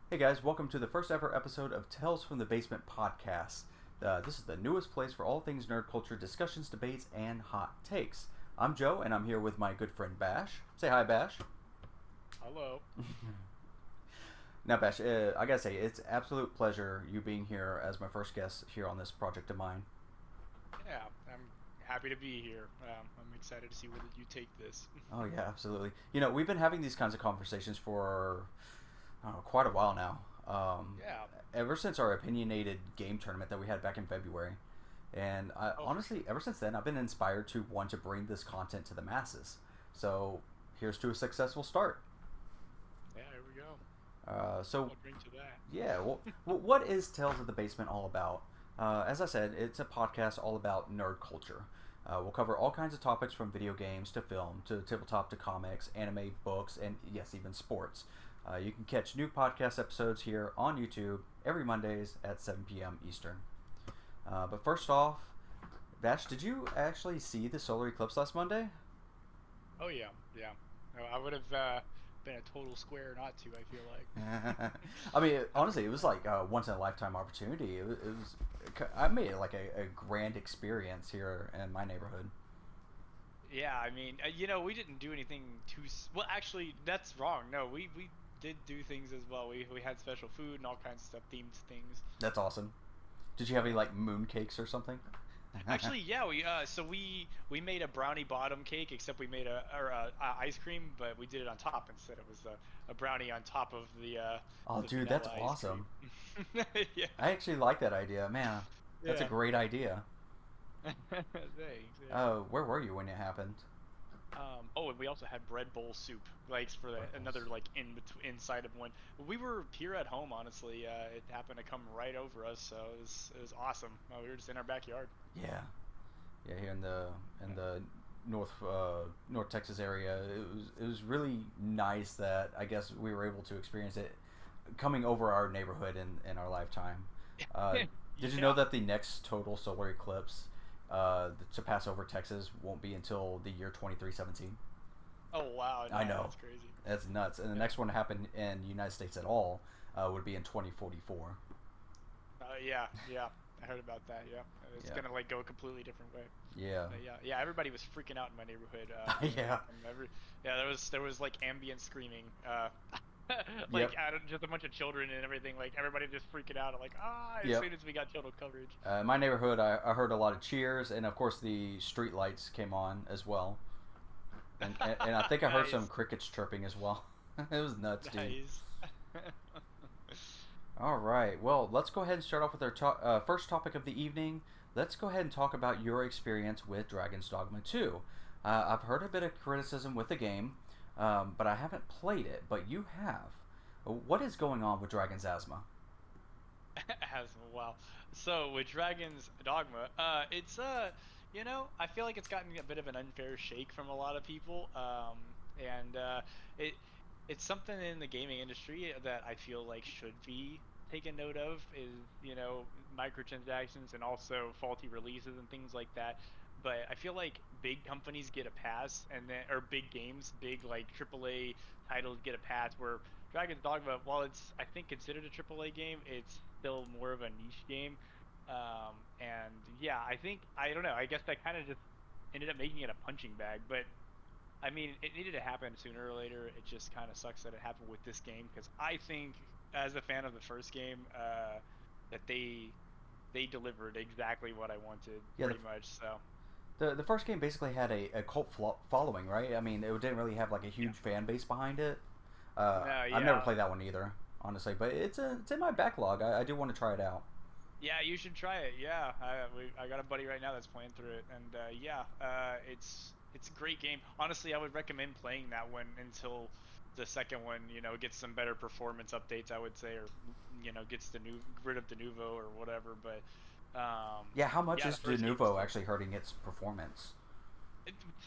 Hey guys, welcome to the first ever episode of Tales from the Basement podcast. This is the newest place for all things nerd culture discussions, debates, and hot takes. I'm Joe, and I'm here with my good friend Bash. Say hi, Bash. Hello. Now, Bash, I gotta say, it's absolute pleasure you being here as my first guest here on this project of mine. Yeah, I'm happy to be here. I'm excited to see where you take this. Oh yeah, absolutely. We've been having these kinds of conversations for I don't know, quite a while now. Yeah. Ever since our opinionated game tournament that we had back in February. And Oh, for honestly, sure. ever since then, I've been inspired to want to bring this content to the masses. So here's to a successful start. Yeah, here we go. So I'll drink to that. yeah, well, what is Tales of the Basement all about? As I said, it's a podcast all about nerd culture. We'll cover all kinds of topics from video games to film to tabletop to comics, anime, books, and yes, even sports. You can catch new podcast episodes here on YouTube every Mondays at 7 p.m. Eastern. But first off, Bash, did you actually see the solar eclipse last Monday? Oh yeah, yeah. No, I would have been a total square not to. I feel like. I mean, honestly, it was like a once in a lifetime opportunity. I made it like a grand experience here in my neighborhood. Yeah, I mean, we didn't do anything well. Actually, that's wrong. No, we did do things as well. We had special food and all kinds of stuff, themed things. That's awesome. Did you have any like moon cakes or something? Actually, yeah, we made a brownie bottom cake, except we made a ice cream, but we did it on top instead. It was a brownie on top of Oh, the dude, that's vanilla ice awesome. cream. Yeah, I actually like that idea, man. That's a yeah. great idea. Thanks. Yeah. Where were you when it happened? Oh, and we also had bread bowl soup, like for Red another Bulls. like in between inside of one. We were here at home, honestly. It happened to come right over us, so it was awesome. We were just in our backyard. Yeah, yeah, here in the North Texas area, it was really nice that I guess we were able to experience it coming over our neighborhood in our lifetime. Uh, did you know Yeah. that the next total solar eclipse to pass over Texas won't be until the year 2317? Oh wow, I no, know, that's crazy. that's nuts. And the Yeah. next one to happen in the United States at all would be in 2044. Yeah, yeah. I heard about that. Yeah, it's Yeah, gonna like go a completely different way. yeah, Yeah, yeah. Everybody was freaking out in my neighborhood. yeah, Yeah, there was like ambient screaming. Like yep, just a bunch of children and everything. Like everybody just freaking out. Like as yep. soon as we got total coverage. In my neighborhood, I heard a lot of cheers, and of course the street lights came on as well, and I think I heard some Nice, crickets chirping as well. It was nuts, dude. nice. All right, well, let's go ahead and start off with our first topic of the evening. Let's go ahead and talk about your experience with Dragon's Dogma 2. I've heard a bit of criticism with the game, but I haven't played it, but you have. What is going on with Dragon's Asthma? As well. So with Dragon's Dogma, I feel like it's gotten a bit of an unfair shake from a lot of people. And it it's something in the gaming industry that I feel like should be taken note of is, microtransactions and also faulty releases and things like that. But I feel like big companies get a pass and then or big games, big like AAA titles get a pass where Dragon's Dogma, while it's I think considered a AAA game, it's still more of a niche game. And yeah, I don't know. I guess that kind of just ended up making it a punching bag. But I mean, it needed to happen sooner or later. It just kind of sucks that it happened with this game because I think, as a fan of the first game, that they delivered exactly what I wanted, Yeah, pretty much. So the first game basically had a cult following, right? I mean, it didn't really have like a yeah, huge fan base behind it. no, I've never yeah, played that one either, honestly, but it's in my backlog. I do want to try it out. yeah. You should try it. Yeah, I got a buddy right now that's playing through it, and yeah, it's a great game. Honestly, I would recommend playing that one until the second one, gets some better performance updates, I would say, or gets the new rid of the Nuvo or whatever. But Yeah, how much yeah, the is De first game was Novo good. actually hurting its performance?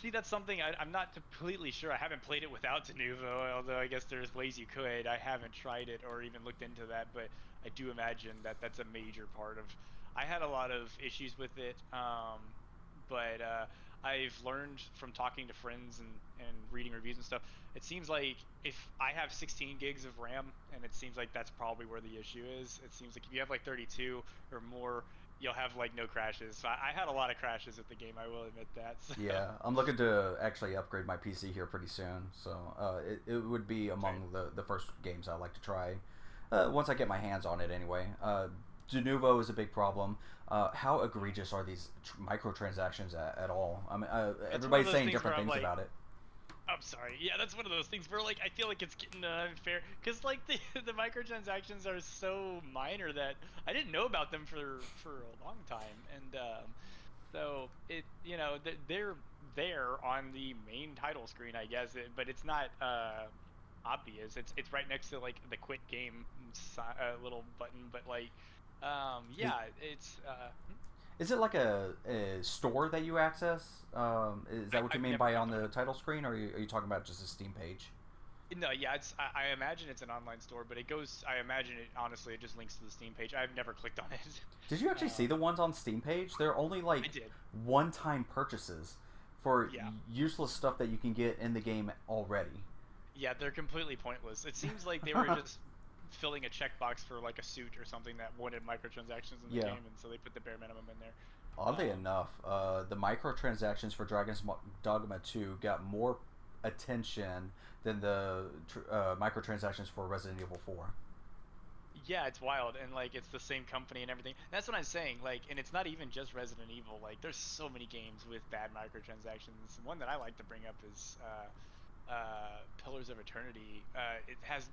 See, that's something I'm not completely sure. I haven't played it without Denuvo, although I guess there's ways you could. I haven't tried it or even looked into that, but I do imagine that that's a major part of. I had a lot of issues with it, but I've learned from talking to friends and reading reviews and stuff. It seems like if I have 16 gigs of RAM, and it seems like that's probably where the issue is. It seems like if you have like 32 or more, you'll have like no crashes. So I had a lot of crashes with the game. I will admit that. So. Yeah, I'm looking to actually upgrade my PC here pretty soon, so it would be Right. among the first games I like to try once I get my hands on it anyway. De novo is a big problem. How egregious are these microtransactions at all? I mean, That's one of everybody's those saying things where different I'm things like, about it. I'm sorry. Yeah, that's one of those things where like I feel like it's getting unfair because like the the microtransactions are so minor that I didn't know about them for a long time, and so it they're there on the main title screen, I guess, but it's not obvious. It's right next to like the quit game little button, but like Is, yeah, it's is it like a store that you access? Is that what you I've mean never by gone on to the one. title screen, or are you talking about just a Steam page? No, yeah, I imagine it's an online store, but it goes. I imagine it honestly. It just links to the Steam page. I've never clicked on it. Did you actually see the ones on Steam page? They're only I like did. one-time purchases for Yeah, useless stuff that you can get in the game already. yeah, they're completely pointless. It seems like they were just filling a checkbox for like a suit or something that wanted microtransactions in the Yeah. game, and so they put the bare minimum in there. Oddly Um, enough, the microtransactions for Dogma 2 got more attention than the microtransactions for Resident Evil 4. yeah, it's wild, and like it's the same company and everything. That's what I'm saying. Like, and it's not even just Resident Evil. Like, there's so many games with bad microtransactions. One that I like to bring up is Pillars of Eternity. It has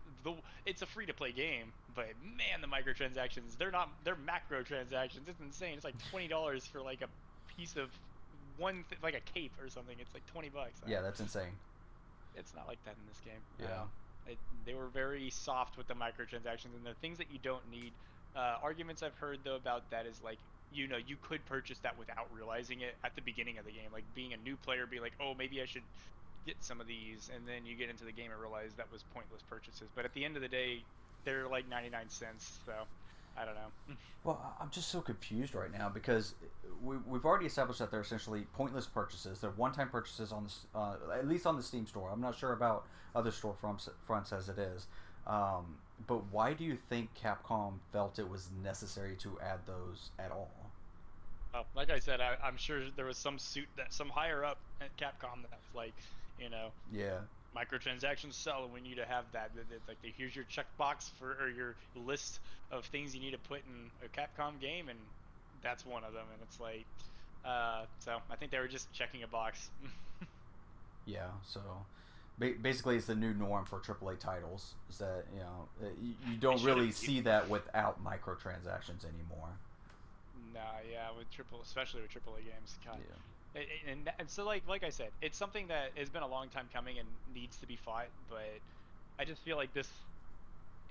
it's a free to play game, but man, the microtransactions, they're macro transactions. It's insane. It's like $20 for like a piece of like a cape or something. It's like $20. Yeah, that's insane. It's not like that in this game. Yeah. They were very soft with the microtransactions, and the things that you don't need. Arguments I've heard though about that is like, you could purchase that without realizing it at the beginning of the game, like being a new player, be like, oh, maybe I should get some of these, and then you get into the game and realize that was pointless purchases. But at the end of the day, they're like 99 cents, so I don't know. Well, I'm just so confused right now because we've already established that they're essentially pointless purchases. They're one-time purchases on the at least on the Steam store. I'm not sure about other storefronts as it is. But why do you think Capcom felt it was necessary to add those at all? Like I said, I'm sure there was some suit that some higher up at Capcom that was like, you know, Yeah, microtransactions sell, and we need to have that. It's like, here's your checkbox for, or your list of things you need to put in a Capcom game, and that's one of them. And it's like, so I think they were just checking a box. yeah. So basically, it's the new norm for AAA titles. Is that you They don't shouldn't really be. see that without microtransactions anymore. Nah, yeah, especially with AAA games, God. Yeah. And so like I said, it's something that has been a long time coming and needs to be fought, but I just feel like this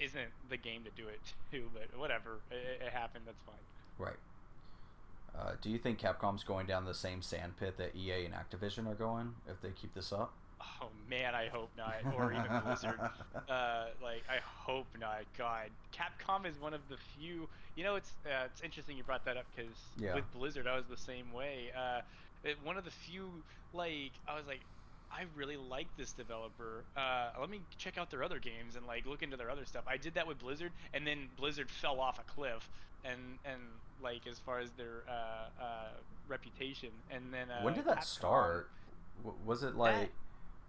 isn't the game to do it too. But whatever, it happened. That's fine. Right. Do you think Capcom's going down the same sandpit that EA and Activision are going if they keep this up? Oh man, I hope not. Or even Blizzard. Like I hope not. God, Capcom is one of the few. It's interesting you brought that up because Yeah. with Blizzard, I was the same way. One of the few, like I was like, I really like this developer. Let me check out their other games and like look into their other stuff. I did that with Blizzard, and then Blizzard fell off a cliff, and like as far as their reputation, and then When did that Capcom. start? Was it That like it was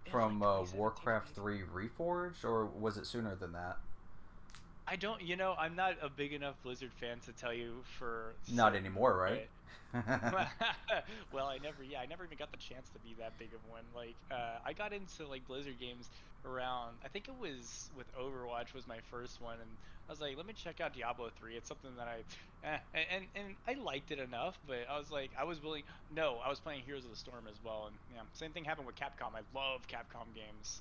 like from 2017, Warcraft 3 Reforged, or was it sooner than that? I don't, I'm not a big enough Blizzard fan to tell you for Not certain, anymore, right? but well, I never even got the chance to be that big of one. Like, I got into like Blizzard games around, I think it was with Overwatch was my first one, and I was like, let me check out Diablo 3. It's something that and I liked it enough, but I was like, I was willing. No, I was playing Heroes of the Storm as well, and yeah, same thing happened with Capcom. I love Capcom games,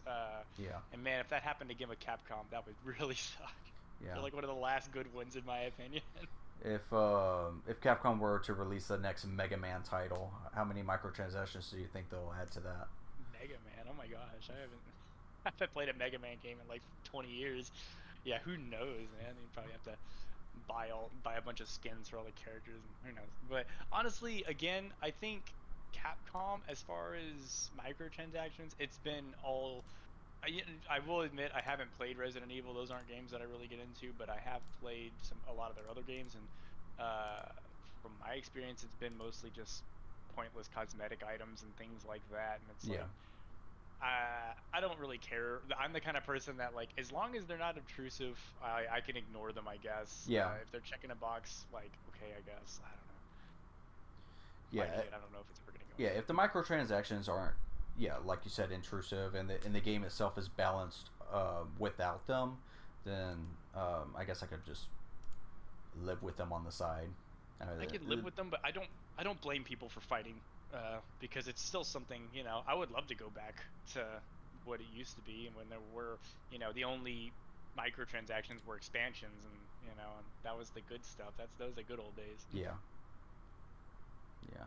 Yeah, and man, if that happened again with Capcom, that would really suck. yeah. They're like one of the last good ones in my opinion. If Capcom were to release the next Mega Man title, how many microtransactions do you think they'll add to that? Mega Man, oh my gosh, I haven't played a Mega Man game in like 20 years. Yeah, who knows, man? You probably have to buy a bunch of skins for all the characters, and who knows. But honestly, again, I think Capcom, as far as microtransactions, it's been all. I will admit I haven't played Resident Evil. Those aren't games that I really get into, but I have played a lot of their other games, and uh, from my experience, it's been mostly just pointless cosmetic items and things like that. And it's Yeah. like I don't really care. I'm the kind of person that like as long as they're not obtrusive, I can ignore them. I guess Yeah. if they're checking a box, like okay, I guess I don't know. Yeah. Fighting it, I don't know if it's ever gonna go Yeah. away. If the microtransactions aren't, yeah, like you said, intrusive, and the game itself is balanced without them, then I guess I could just live with them on the side. I can live with them, but I don't blame people for fighting because it's still something, you know, I would love to go back to what it used to be and when there were, you know, the only microtransactions were expansions and, you know, and that was the good stuff. Those are the good old days. Yeah. Yeah.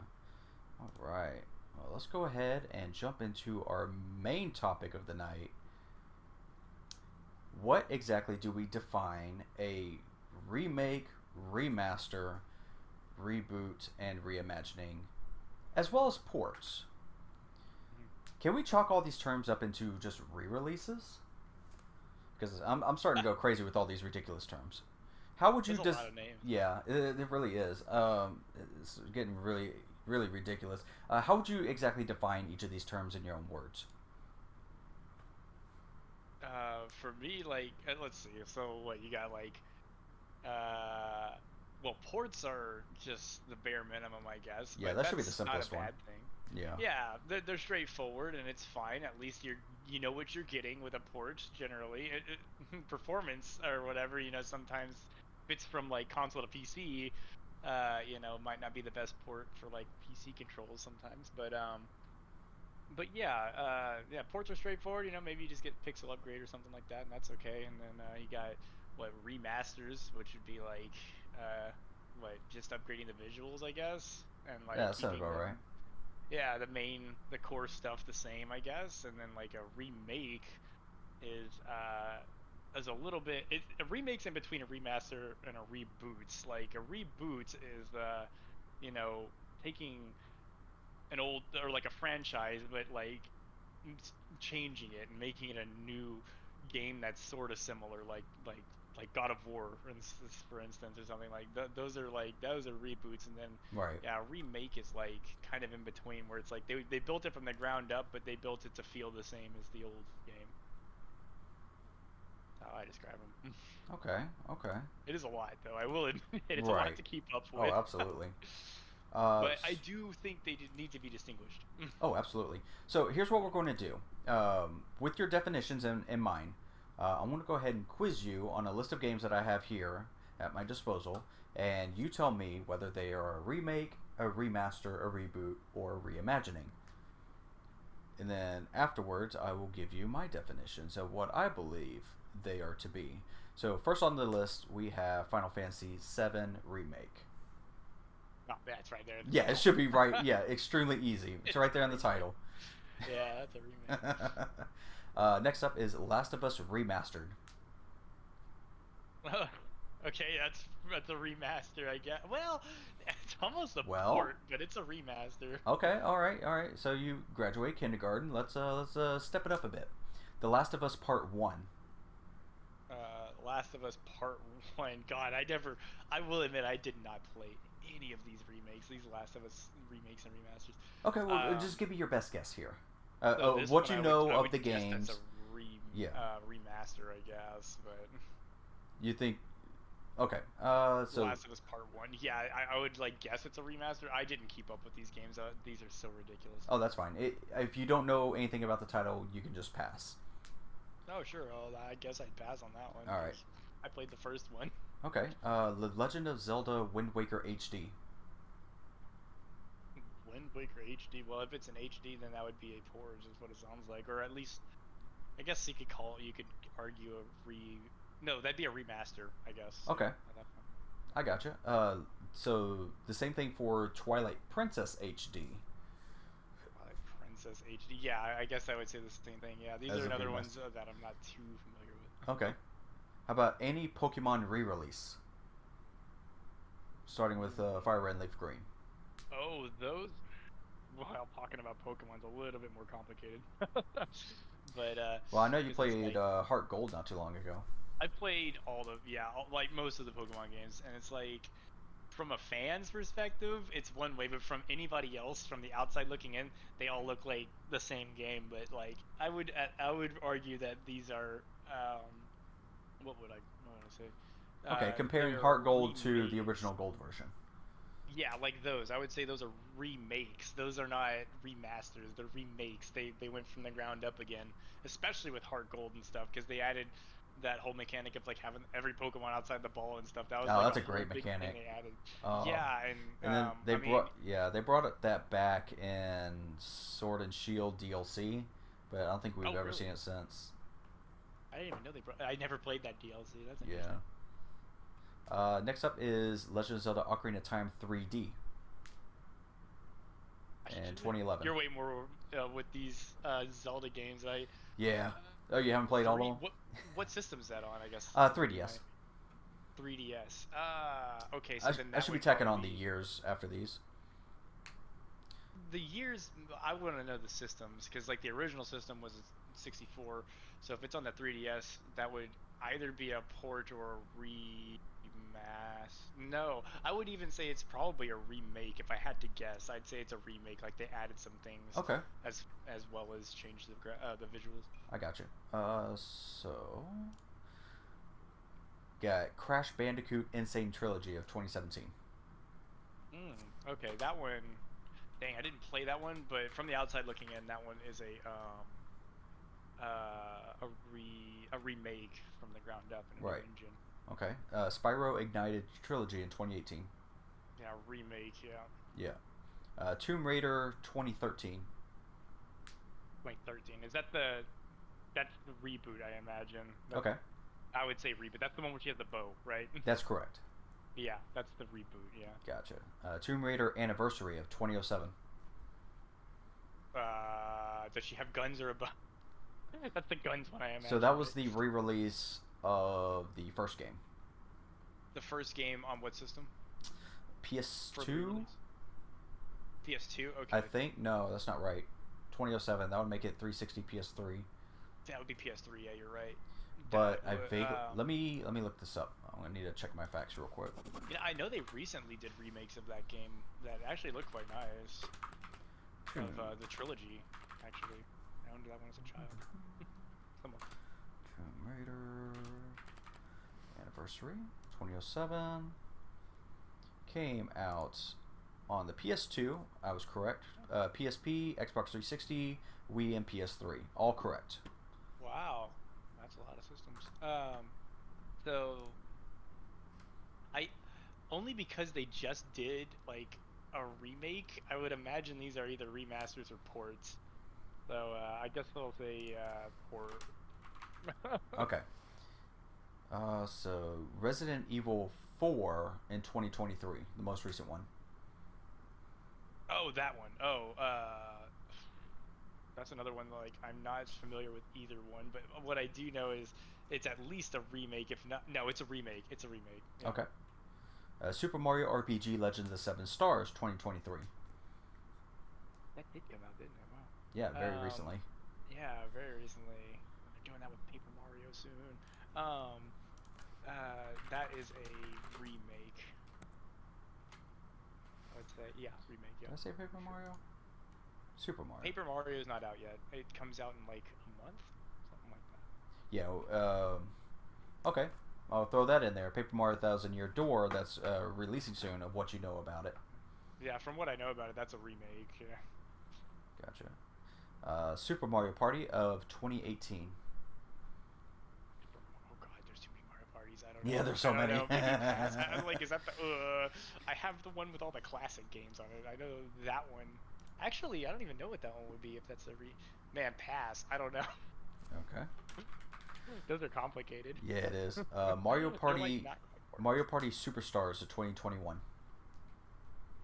All right. Well, let's go ahead and jump into our main topic of the night. What exactly do we define a remake, remaster, reboot, and reimagining, as well as ports? Can we chalk all these terms up into just re-releases? Because I'm starting to go crazy with all these ridiculous terms. How would you There's a lot of names. Yeah, it really is. It's getting really, really ridiculous. How would you exactly define each of these terms in your own words? For me, like, let's see. So what you got, like, uh, well, ports are just the bare minimum, I guess. Yeah, But that should be the that's not a simplest one. bad thing. Yeah. Yeah, they're straightforward and it's fine. At least you know what you're getting with a port generally. Performance or whatever, you know, sometimes if it's from like console to PC, you know, might not be the best port for like PC controls sometimes. But yeah, yeah, ports are straightforward. You know, maybe you just get pixel upgrade or something like that, and that's okay. And then you got what remasters, which would be like what just upgrading the visuals, I guess, and Yeah, like that sounds keeping about them right. yeah, the core stuff the same, I guess, and then like a remake is a little bit a remake's in between a remaster and a reboot. Like a reboot is you know, taking an old or like a franchise but like changing it and making it a new game that's sort of similar like God of War for instance or something like those are reboots and then Right. yeah remake is like kind of in between where it's like they built it from the ground up but they built it to feel the same as the old game. That's how I describe them. Okay. Okay. It is a lot though, I will admit it's a lot Right. to keep up Oh, with. absolutely. But I do think they need to be distinguished. Oh, absolutely. So here's what we're going to do. With your definitions in mind, I'm going to go ahead and quiz you on a list of games that I have here at my disposal, and you tell me whether they are a remake, a remaster, a reboot, or a reimagining. And then afterwards, I will give you my definitions of what I believe they are to be. So first on the list, we have Final Fantasy VII Remake. Oh, that's right there. Yeah, it should be right. Yeah, extremely easy. It's right there in the title. Yeah, that's a remake. Next up is Last of Us Remastered. Okay, that's a remaster, I guess. Well, it's almost a Well, port, but it's a remaster. okay, all right, all right. So you graduate kindergarten. Let's step it up a bit. The Last of Us Part One. Last of Us Part One. God, I will admit, I did not play any of these remakes. These Last of Us remakes and remasters. Okay, well, just give me your best guess here. So this What one you I know of would the guess games. that's a Yeah. remaster, I guess. But You think? Okay. So. Last of Us Part One. Yeah, I would like guess it's a remaster. I didn't keep up with these games. These are so ridiculous. Oh, that's fine. If you don't know anything about the title, you can just pass. Oh, sure. Well, I guess I'd pass on that one. All right. I played the first one. Okay. The Legend of Zelda Wind Waker HD. Wind Waker HD. Well, if it's an HD, then that would be a port, is what it sounds like, or at least, I guess you could argue a No, that'd be a remaster, I guess. Okay. At that point. I gotcha. So the same thing for Twilight Princess HD. Twilight Princess HD. Yeah, I guess I would say the same thing. Yeah, these are another ones that I'm not too familiar with. Okay. How about any Pokemon re-release? Starting with Fire Red and Leaf Green. Oh, those. well, talking about Pokemon's a little bit more complicated. But Well, I know you because it's played like Heart Gold not too long ago. I played like most of the Pokemon games, and it's like from a fan's perspective, it's one way, but from anybody else from the outside looking in, they all look like the same game. But like I would argue that these are what would I say? Okay, comparing They're Heart Gold to the remakes. original Gold version. Yeah, like those. I would say those are remakes. Those are not remasters. They're remakes. They went from the ground up again, especially with Heart Gold and stuff, because they added that whole mechanic of like having every Pokemon outside the ball and stuff. That was Oh, like that's a a whole great big thing mechanic. they added. Uh, Yeah, and then and I mean, they brought that back in Sword and Shield DLC, but I don't think we've oh ever really? seen it since. I didn't even know they brought. I never played that DLC. That's Yeah. interesting. Next up is Legend of Zelda: Ocarina of Time 3D in 2011. You're way more with these Zelda games. Yeah. Oh, you haven't played all of Three. them? What system is that on? I guess would be my 3DS. 3DS. Okay, so then I that should be would tacking probably on the be years after these. the years. I want to know the systems because like the original system was a 64. So if it's on the 3DS, that would either be a port or a remaster. No, I would even say it's probably a remake. If I had to guess, I'd say it's a remake. Like they added some things Okay, as well as changed the visuals. I got you. So got Crash Bandicoot Insane Trilogy of 2017. Okay, that one. Dang, I didn't play that one, but from the outside looking in, that one is a remake from the ground up in a new Right. engine. Okay. Spyro Ignited Trilogy in 2018. Yeah, remake. Yeah, Yeah. Tomb Raider 2013. 2013. Is that's the reboot? I imagine. Okay. I would say reboot. That's the one where she has the bow, right? That's correct. Yeah, that's the reboot. Yeah. Gotcha. Tomb Raider Anniversary of 2007. Does she have guns or a bow? That's the guns one, I imagine. So that was Right? the re-release of the first game. The first game on what system? For PS2? re-release? PS2. Okay. I think. No, that's not right. 2007. That would make it 360 PS3. That would be PS3. Yeah, you're right. But I That vaguely let me look this up. I'm gonna need to check my facts real quick. Yeah, I know they recently did remakes of that game that actually look quite nice. Of the trilogy, actually. I owned that one as a child. Come on. Tomb Raider Anniversary 2007 came out on the PS2. I was correct. PSP, Xbox 360, Wii, and PS3. All correct. Wow, that's a lot of systems. So I only because they just did like a remake, I would imagine these are either remasters or ports. So I guess I'll say port. Okay. So Resident Evil 4 in 2023, the most recent one. Oh, that one. Oh, that's another one. Like I'm not familiar with either one, but what I do know is it's at least a remake. If not, no, it's a remake. It's a remake. Yeah. Okay. Super Mario RPG Legends of the Seven Stars 2023. That did come out, didn't it? Wow. Yeah, very recently. Yeah, very recently. They're doing that with Paper Mario soon. That is a remake. I would say, yeah, remake. Yeah. Did I say Paper Mario? Super Mario. Paper Mario is not out yet. It comes out in like a month, something like that. Yeah. Okay. I'll throw that in there. Paper Mario Thousand Year Door. That's releasing soon. Of what you know about it. Yeah, from what I know about it, that's a remake. Yeah. Gotcha. Super Mario Party of 2018. Oh god, there's too many Mario parties. I don't know. Yeah, there's so many. Know. Maybe Pass. I'm like, is that the? I have the one with all the classic games on it. I know that one. Actually, I don't even know what that one would be if that's a Man, pass. I don't know. Okay. Those are complicated. Yeah, it is. Mario Party. Like Mario Party Superstars of 2021.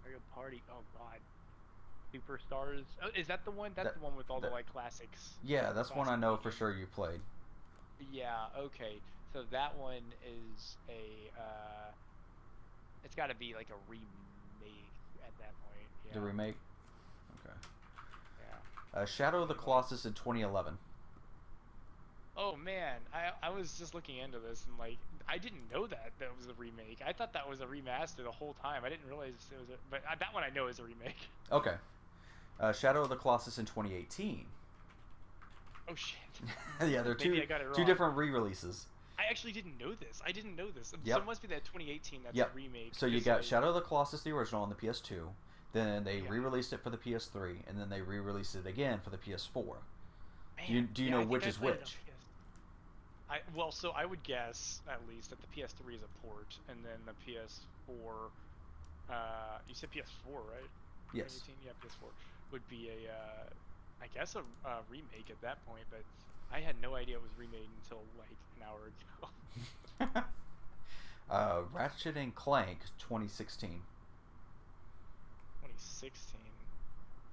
Mario Party. Oh god. Superstars. Oh, is that the one? That's the one with all the like classics. Yeah, that's one I know for games. sure you played. Yeah. Okay. So that one is a. It's got to be like a remake at that point. Yeah. The remake. Okay. Shadow of the Colossus in 2011. Oh man, I was just looking into this and like I didn't know that was a remake. I thought that was a remaster the whole time. I didn't realize it was but that one I know is a remake. Okay. Shadow of the Colossus in 2018. Oh shit. Yeah, they're Maybe I got it two wrong. different re-releases. I actually didn't know this. I didn't know this. Yep. So it must be that 2018 that's Yep. a remake. So you got Shadow of the Colossus, the original, on the PS2. Then they Yeah. re-released it for the PS3, and then they re-released it again for the PS4. Man, Do you yeah, know I think which I is played it on which? PS. Well, so I would guess at least that the PS3 is a port, and then the PS4. You said PS4, right? Yes. 2018, yeah, PS4 would be a, I guess a remake at that point, but I had no idea it was remade until like an hour ago. Ratchet and Clank 2016. 2016.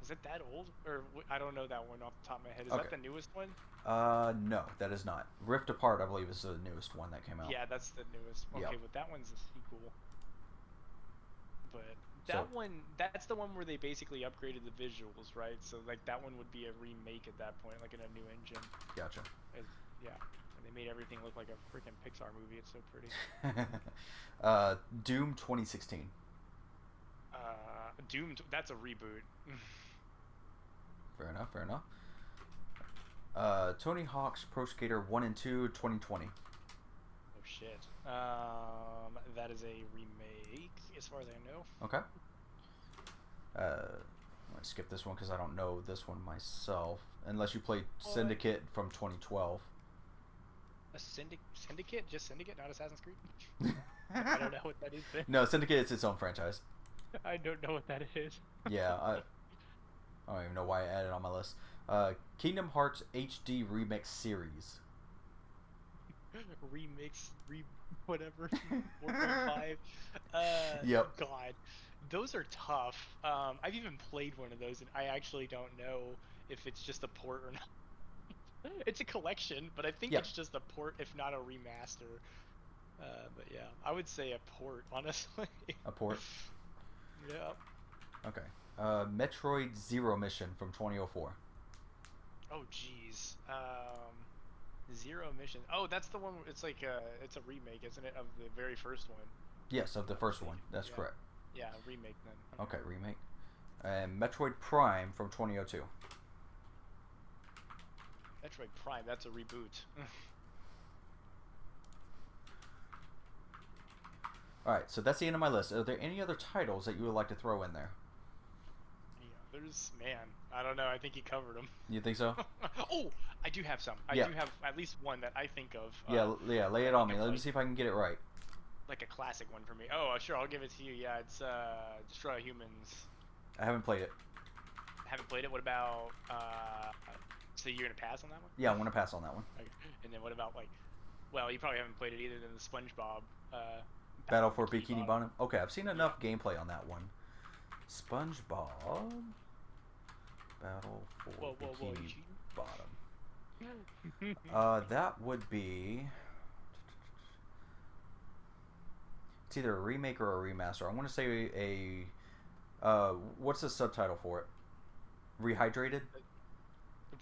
Is it that old? Or I don't know that one off the top of my head. Is that the newest one? No, that is not. Rift Apart, I believe, is the newest one that came out. Yeah, that's the newest. Okay, Yep. but that one's a sequel. But that one, that's the one where they basically upgraded the visuals, right? So like that one would be a remake at that point, like in a new engine. Gotcha. Yeah, and they made everything look like a freaking Pixar movie. It's so pretty. Doom 2016. Doom. That's a reboot. Fair enough. Fair enough. Tony Hawk's Pro Skater 1 and 2 2020. Oh shit. That is a remake, as far as I know. Okay. I'm gonna skip this one because I don't know this one myself. Unless you played Syndicate from 2012. A Syndicate? Just Syndicate, not Assassin's Creed? I don't know what that is. No, Syndicate is its own franchise. I don't know what that is. Yeah, I don't even know why I added it on my list. Kingdom Hearts HD Remix Series. Whatever. 4.5. Yep. God, those are tough. I've even played one of those, and I actually don't know if it's just a port or not. It's a collection, but I think it's just a port, if not a remaster. But yeah, I would say a port, honestly. A port? Yeah. Okay. Metroid Zero Mission from 2004. Oh jeez. Zero Mission. Oh, that's the one. It's like it's a remake, isn't it, of the very first one? Yes, of the first one. That's correct. Yeah, remake then. Okay, remake. And Metroid Prime from 2002. Metroid Prime. That's a reboot. Alright, so that's the end of my list. Are there any other titles that you would like to throw in there? Yeah, man, I don't know. I think you covered them. You think so? Oh, I do have some. I do have at least one that I think of. Yeah, lay it on me. Let me see if I can get it right. Like a classic one for me. Oh, sure, I'll give it to you. Yeah, it's Destroy Humans. I haven't played it. Haven't played it? What about, so you're gonna pass on that one? Yeah, I want to pass on that one. Okay. And then what about, like, well, you probably haven't played it either than the SpongeBob, Battle for Bikini Bottom? Okay, I've seen enough gameplay on that one. SpongeBob Battle for Bikini Bottom. That would be... It's either a remake or a remaster. I'm going to say a... what's the subtitle for it? Rehydrated?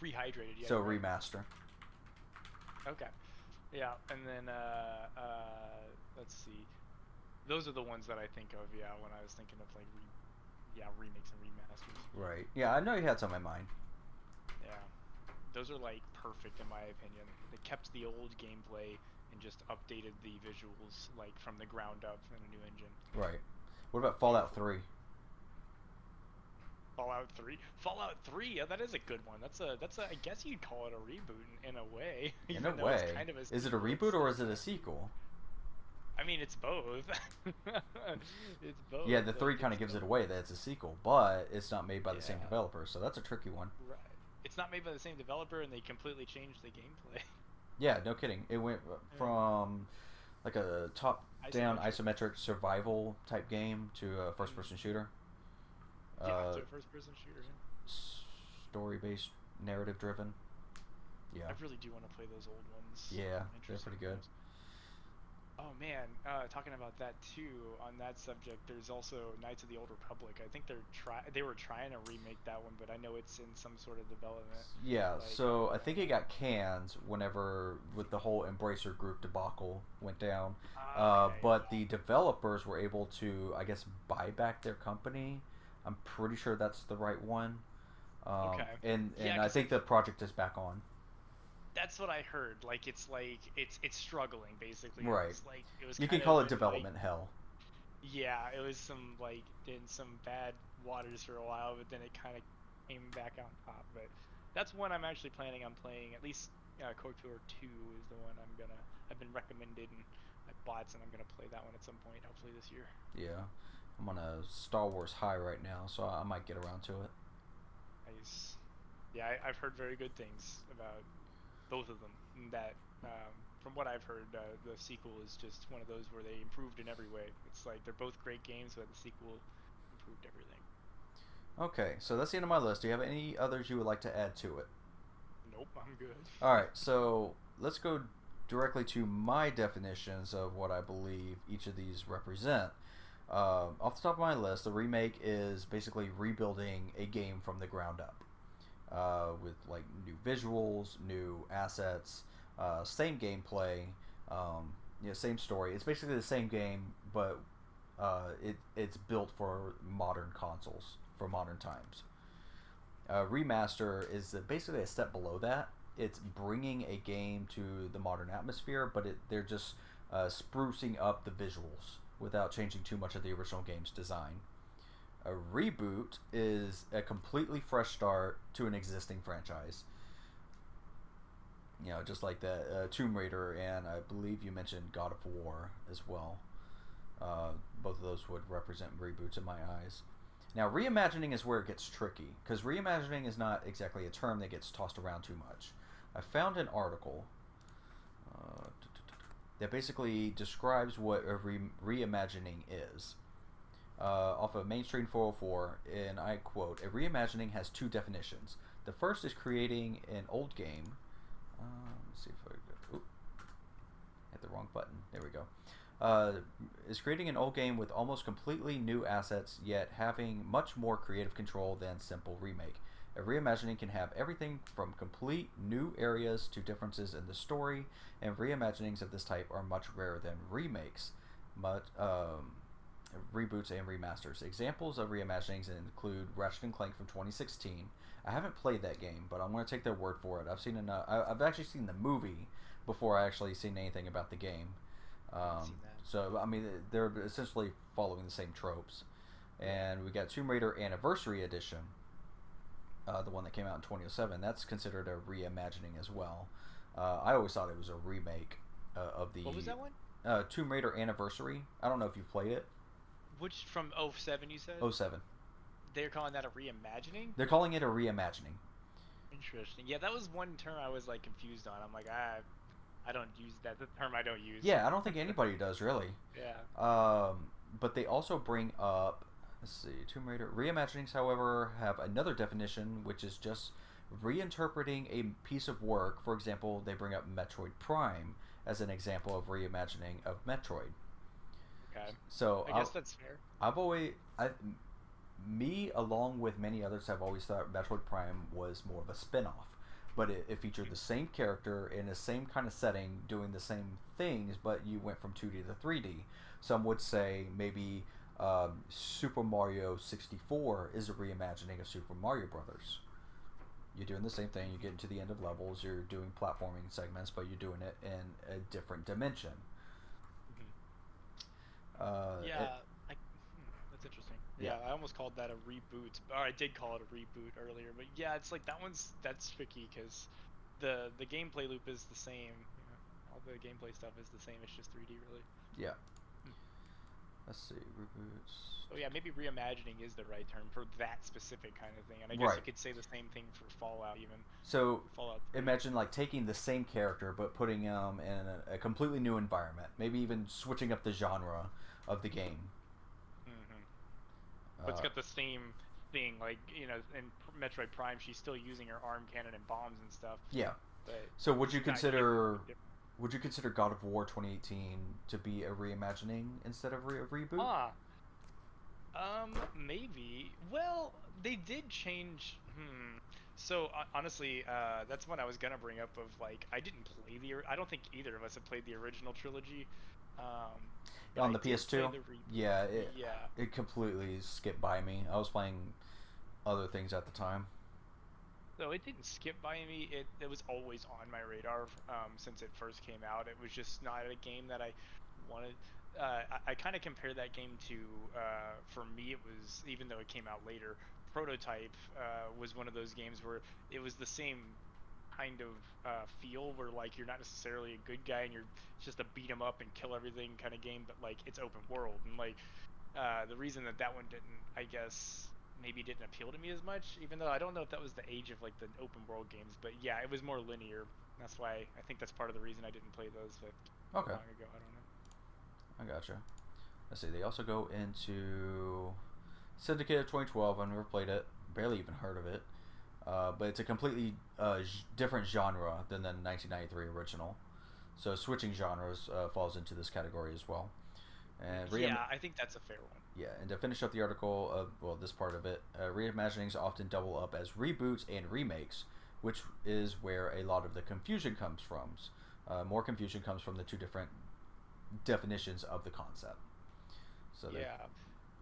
Rehydrated, yeah. So remaster. Okay. Yeah, and then, let's see. Those are the ones that I think of, yeah, when I was thinking of, like, remakes and remasters. Right. Yeah, I know you had some in mind. Yeah. Those are, like, perfect in my opinion. They kept the old gameplay and just updated the visuals, like, from the ground up in a new engine. Right. What about Fallout 3? Fallout 3? Fallout 3, yeah, that is a good one. That's a I guess you'd call it a reboot in a way. In a way. It's kind of is it a reboot or is it a sequel? I mean, it's both. It's both. Yeah, the 3 kind of gives it away that it's a sequel, but it's not made by the same developer, so that's a tricky one. Right. It's not made by the same developer, and they completely changed the gameplay. Yeah, no kidding. It went from like a top-down isometric survival type game to a first-person shooter. Yeah, to a first-person shooter. Yeah. Story-based, narrative-driven. Yeah. I really do want to play those old ones. Yeah, they're pretty good. Oh man, talking about that too. On that subject, there's also Knights of the Old Republic. I think they were trying to remake that one, but I know it's in some sort of development. Yeah, Like, so I think it got canned whenever with the whole Embracer Group debacle went down. okay, But the developers were able to, I guess, buy back their company. I'm pretty sure that's the right one. okay, yeah, And I because think the project is back on. that's what I heard. Like it's struggling basically. Right. It was You kind can of call it in like development hell. yeah, it was some like in some bad waters for a while, but then it kind of came back on top. But that's one I'm actually planning on playing. At least KOTOR 2 is the one I've been recommended and I bought, and I'm gonna play that one at some point, hopefully this year. Yeah. I'm on a Star Wars high right now, so I might get around to it. Nice. Yeah, I've heard very good things about both of them. And that, from what I've heard, the sequel is just one of those where they improved in every way. It's like they're both great games, but the sequel improved everything. Okay, so that's the end of my list. Do you have any others you would like to add to it? Nope, I'm good. All right, so let's go directly to my definitions of what I believe each of these represent. Off the top of my list, the remake is basically rebuilding a game from the ground up, with like new visuals, new assets, same gameplay, same story. It's basically the same game, but it's built for modern consoles for modern times. Remaster is basically a step below that. It's bringing a game to the modern atmosphere, but they're just sprucing up the visuals without changing too much of the original game's design. A reboot is a completely fresh start to an existing franchise. Just like the Tomb Raider, and I believe you mentioned God of War as well. Both of those would represent reboots in my eyes. Now, reimagining is where it gets tricky, because reimagining is not exactly a term that gets tossed around too much. I found an article that basically describes what a reimagining is. Off of Mainstream 404, and I quote, "A reimagining has two definitions. The first is creating an old game." Let's see if I hit the wrong button. There we go. Is creating an old game with almost completely new assets, yet having much more creative control than simple remake. A reimagining can have everything from complete new areas to differences in the story, and reimaginings of this type are much rarer than remakes, reboots and remasters. Examples of reimaginings include Ratchet and Clank from 2016. I haven't played that game, but I'm going to take their word for it. I've actually seen the movie before I actually seen anything about the game. Seen that. So I mean, they're essentially following the same tropes. And we got Tomb Raider Anniversary Edition, the one that came out in 2007. That's considered a reimagining as well. I always thought it was a remake of the. What was that one? Tomb Raider Anniversary. I don't know if you played it. Which from '07 you said? '07. They're calling that a reimagining? They're calling it a reimagining. Interesting. Yeah, that was one term I was like confused on. I'm like, I don't use that. The term I don't use. Yeah, I don't think anybody does really. Yeah. But they also bring up, let's see, Tomb Raider reimaginings. However, have another definition, which is just reinterpreting a piece of work. For example, they bring up Metroid Prime as an example of reimagining of Metroid. Okay. So I guess that's fair. Me along with many others have always thought Metroid Prime was more of a spin-off, but it featured the same character in the same kind of setting doing the same things, but you went from 2D to 3D. Some would say maybe Super Mario 64 is a reimagining of Super Mario Brothers. You're doing the same thing, you get into the end of levels, you're doing platforming segments, but you're doing it in a different dimension. That's interesting. Yeah. Yeah, I almost called that a reboot, or I did call it a reboot earlier. But yeah, it's like that's tricky because the gameplay loop is the same. You know, all the gameplay stuff is the same. It's just 3D, really. Yeah. Let's see, reboots. Oh yeah, maybe reimagining is the right term for that specific kind of thing. And I guess you could say the same thing for Fallout even. So Fallout 3. imagine like taking the same character but putting him in a completely new environment. Maybe even switching up the genre of the game. But it's got the same thing, like, you know, in Metroid Prime, she's still using her arm cannon and bombs and stuff. Yeah. But so would you consider would you consider God of War 2018 to be a reimagining instead of a reboot? Huh. Maybe. Well, they did change. So honestly, that's what I was gonna bring up. Of like, I didn't play I don't think either of us have played the original trilogy. But On I the did play PS2? the reboot. Yeah, Yeah. it completely skipped by me. I was playing other things at the time. So it didn't skip by me. It was always on my radar since it first came out. It was just not a game that I wanted. I kind of compare that game to, for me, it was, even though it came out later, Prototype was one of those games where it was the same kind of feel, where like you're not necessarily a good guy and you're it's just a beat 'em up and kill everything kind of game, but like it's open world. And like the reason that that one didn't, I guess, maybe didn't appeal to me as much, even though I don't know if that was the age of like the open world games, but yeah, it was more linear. That's why I think that's part of the reason I didn't play those like so Okay, long ago. I don't know. I gotcha. Let's see. They also go into Syndicate of 2012. I've never played it. Barely even heard of it. But it's a completely different genre than the 1993 original. So switching genres falls into this category as well. And Yeah, I think that's a fair one. yeah, and to finish up the article, well, this part of it, reimaginings often double up as reboots and remakes, which is where a lot of the confusion comes from. More confusion comes from the two different definitions of the concept. So they, Yeah.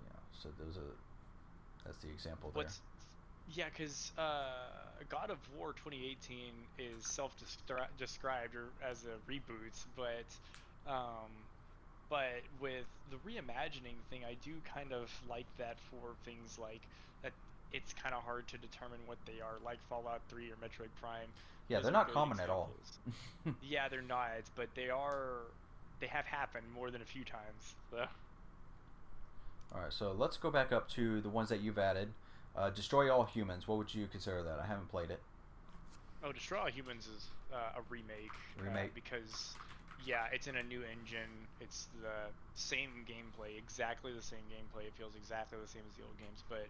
yeah, so that's the example there. What's Yeah, because God of War 2018 is self-described or as a reboot, um, but with the reimagining thing, I do kind of like that for things like that. It's kind of hard to determine what they are, like Fallout 3 or Metroid Prime. Yeah, Those they're are not good common at all. examples. Yeah, they're not, but they are. They have happened more than a few times. So. All right, so let's go back up to the ones that you've added. Destroy All Humans. What would you consider that? I haven't played it. Oh, Destroy All Humans is a remake. Remake. Because, yeah, it's in a new engine. It's the same gameplay, exactly the same gameplay. It feels exactly the same as the old games, but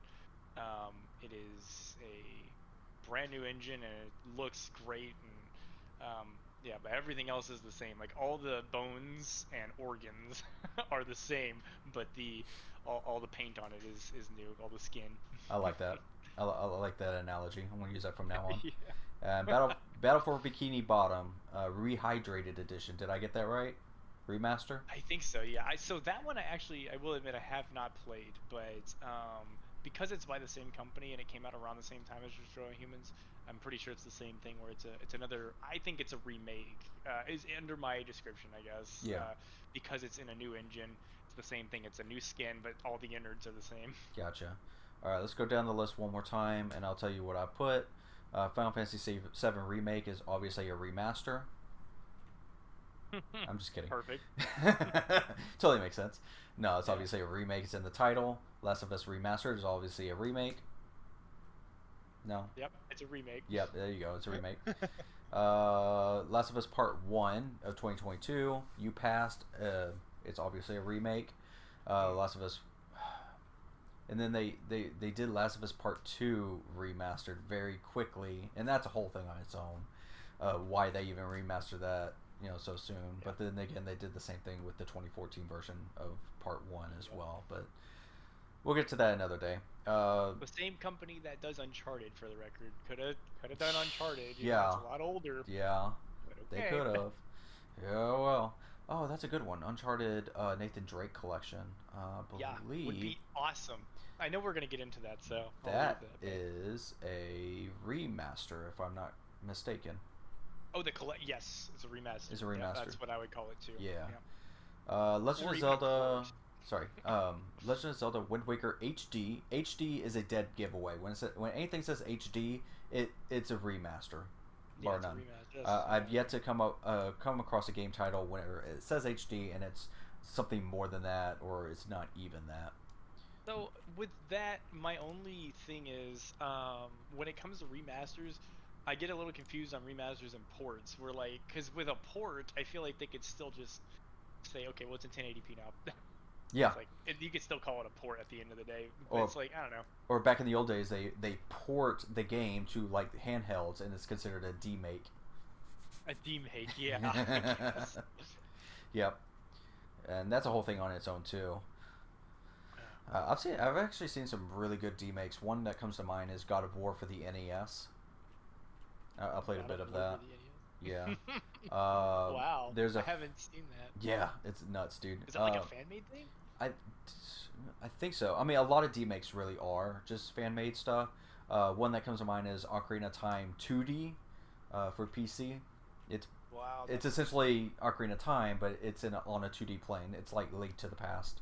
it is a brand new engine and it looks great. And yeah, but everything else is the same. Like all the bones and organs are the same, but all the paint on it is new. All the skin. I like that. I like that analogy. I'm gonna use that from now on. Yeah. Battle for Bikini Bottom, rehydrated edition. Did I get that right? Remaster. I think so. Yeah. So that one I will admit I have not played, but because it's by the same company and it came out around the same time as Destroy Humans, I'm pretty sure it's the same thing where it's another. I think it's a remake. Is under my description, I guess. Yeah. Because it's in a new engine, it's the same thing. It's a new skin, but all the innards are the same. Gotcha. All right, let's go down the list one more time, and I'll tell you what I put. Final Fantasy VII Remake is obviously a remaster. I'm just kidding. Perfect. Totally makes sense. No, it's obviously a remake. It's in the title. Last of Us Remastered is obviously a remake. No. Yep, it's a remake. Yep, there you go. It's a remake. Last of Us Part 1 of 2022. You passed. It's obviously a remake. Last of Us. And then they did Last of Us Part 2 remastered very quickly. And that's a whole thing on its own. Why they even remastered that, so soon. Yeah. But then again, they did the same thing with the 2014 version of Part 1 as well. But we'll get to that another day. The same company that does Uncharted, for the record, could have done Uncharted. Yeah, it's a lot older. Yeah, okay. They could have. Yeah, well. Oh, that's a good one. Uncharted Nathan Drake collection. Yeah, would be awesome. I know we're gonna get into that, so that is a remaster, if I'm not mistaken. Oh, yes, it's a remaster. It's a remaster. Yeah, that's what I would call it too. Yeah. Legend of Zelda. Sorry. Legend of Zelda Wind Waker HD. HD is a dead giveaway. When anything says HD, it's a remaster. Bar none. I've yet to come across a game title where it says HD and it's something more than that, or it's not even that. So with that, my only thing is, when it comes to remasters, I get a little confused on remasters and ports. Where because with a port, I feel like they could still just say, okay, well it's in 1080p now. Yeah. You could still call it a port at the end of the day. But Or, it's I don't know. Or back in the old days, they port the game to handhelds, and it's considered a demake. A demake, yeah. I guess. Yep, and that's a whole thing on its own too. Yeah. I've actually seen some really good demakes. One that comes to mind is God of War for the NES. I played a God of bit of War for that. Yeah. the NES. Uh, Wow, there's I a haven't seen that. yeah, it's nuts, dude. Is that like a fan made thing? I I think so. I mean, a lot of demakes really are just fan made stuff. One that comes to mind is Ocarina of Time 2D for PC. It's Wow, it's that's essentially Ocarina of Time, but it's on a 2D plane. It's like Link to the Past.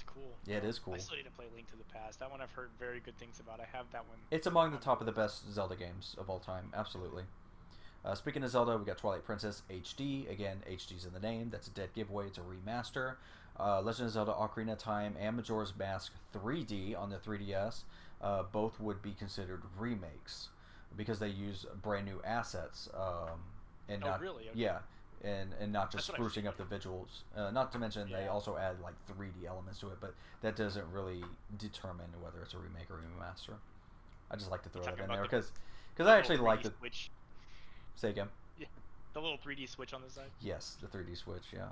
cool. Yeah, it is cool. I still need to play Link to the Past. That one I've heard very good things about. I have that one It's among the on my top of the list. best Zelda games of all time. Absolutely. Speaking of Zelda, we got Twilight Princess HD. Again, HD's in the name. That's a dead giveaway. It's a remaster. Legend of Zelda Ocarina of Time and Majora's Mask 3D on the 3DS. Both would be considered remakes because they use brand new assets. And Oh, not really? Okay. yeah, and not just That's what I sprucing up the figured. visuals. Not to mention they Yeah. also add like 3D elements to it, but that doesn't really determine whether it's a remake or a remaster. I just like to You throw that talking in about there the because the I little actually like 3D the switch? say again. Yeah, the little 3D switch on the side. Yes, the 3D Switch. Yeah,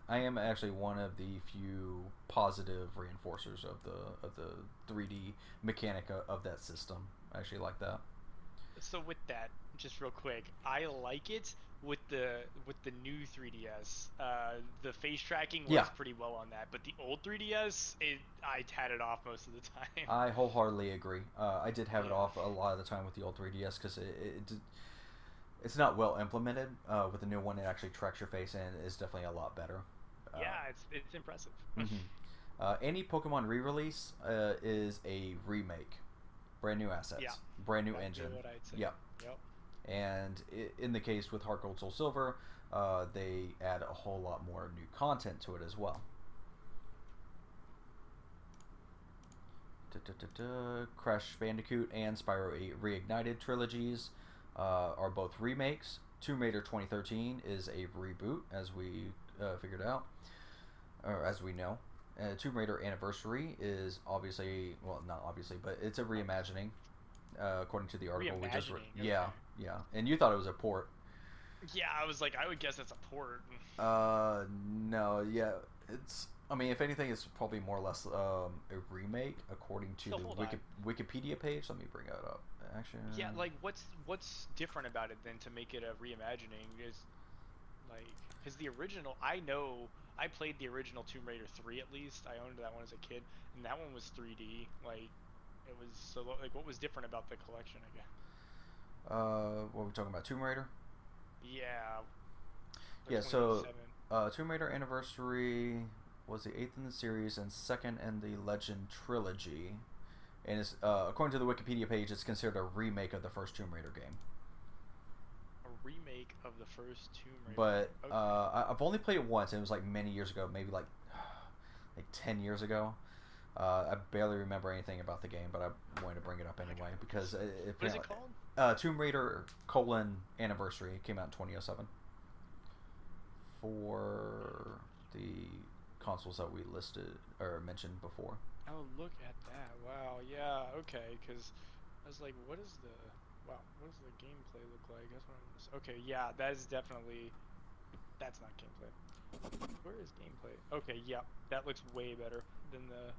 I am actually one of the few positive reinforcers of the 3D mechanic of that system. I actually like that. So with that, just real quick, I like it with the new 3DS. The face tracking Yeah, works pretty well on that, but the old 3DS, I had it off most of the time. I wholeheartedly agree. I did have it Yeah. off a lot of the time with the old 3DS because it's not well implemented. With the new one, it actually tracks your face and is definitely a lot better. Uh, Yeah, it's impressive. mhm. Any Pokemon re-release is a remake, brand new Yeah, assets, brand new exactly engine. what I'd say. Yep. Yep. And in the case with Heart Gold Soul Silver, they add a whole lot more new content to it as well. Crash Bandicoot and Spyro 8 Reignited trilogies are both remakes. Tomb Raider 2013 is a reboot, as we figured out, or as we know. Tomb Raider Anniversary is obviously, well, not obviously, but it's a reimagining, according to the article we just read. Reimagining. Yeah, Okay. yeah. And you thought it was a port. Yeah, I was like, I would guess it's a port. No, yeah. It's, I mean, if anything, it's probably more or less a remake, according to So the hold on. Wikipedia page. Let me bring it up. Actually, Yeah, like what's different about it then to make it a reimagining is like because the original I know I played the original Tomb Raider 3 at least. I owned that one as a kid, and that one was 3D. Like it was so like what was different about the collection again? what are we talking about? Tomb Raider? Yeah, the Yeah, so 2087. Tomb Raider Anniversary was the eighth in the series and second in the Legend trilogy. And it's, according to the Wikipedia page, it's considered a remake of the first Tomb Raider game. A remake of the first Tomb Raider. But Okay. I've only played it once, and it was like many years ago, maybe like 10 years ago. I barely remember anything about the game, but I wanted to bring it up anyway because What is it called? Tomb Raider Anniversary. It came out in 2007 for the consoles that we listed or mentioned before. Oh, look at that. Wow. Yeah. Okay. Because I was like, what is the what does the gameplay look like? That's what okay. Yeah, that is definitely. That's not gameplay. Where is gameplay? Okay. Yeah, that looks way better than the.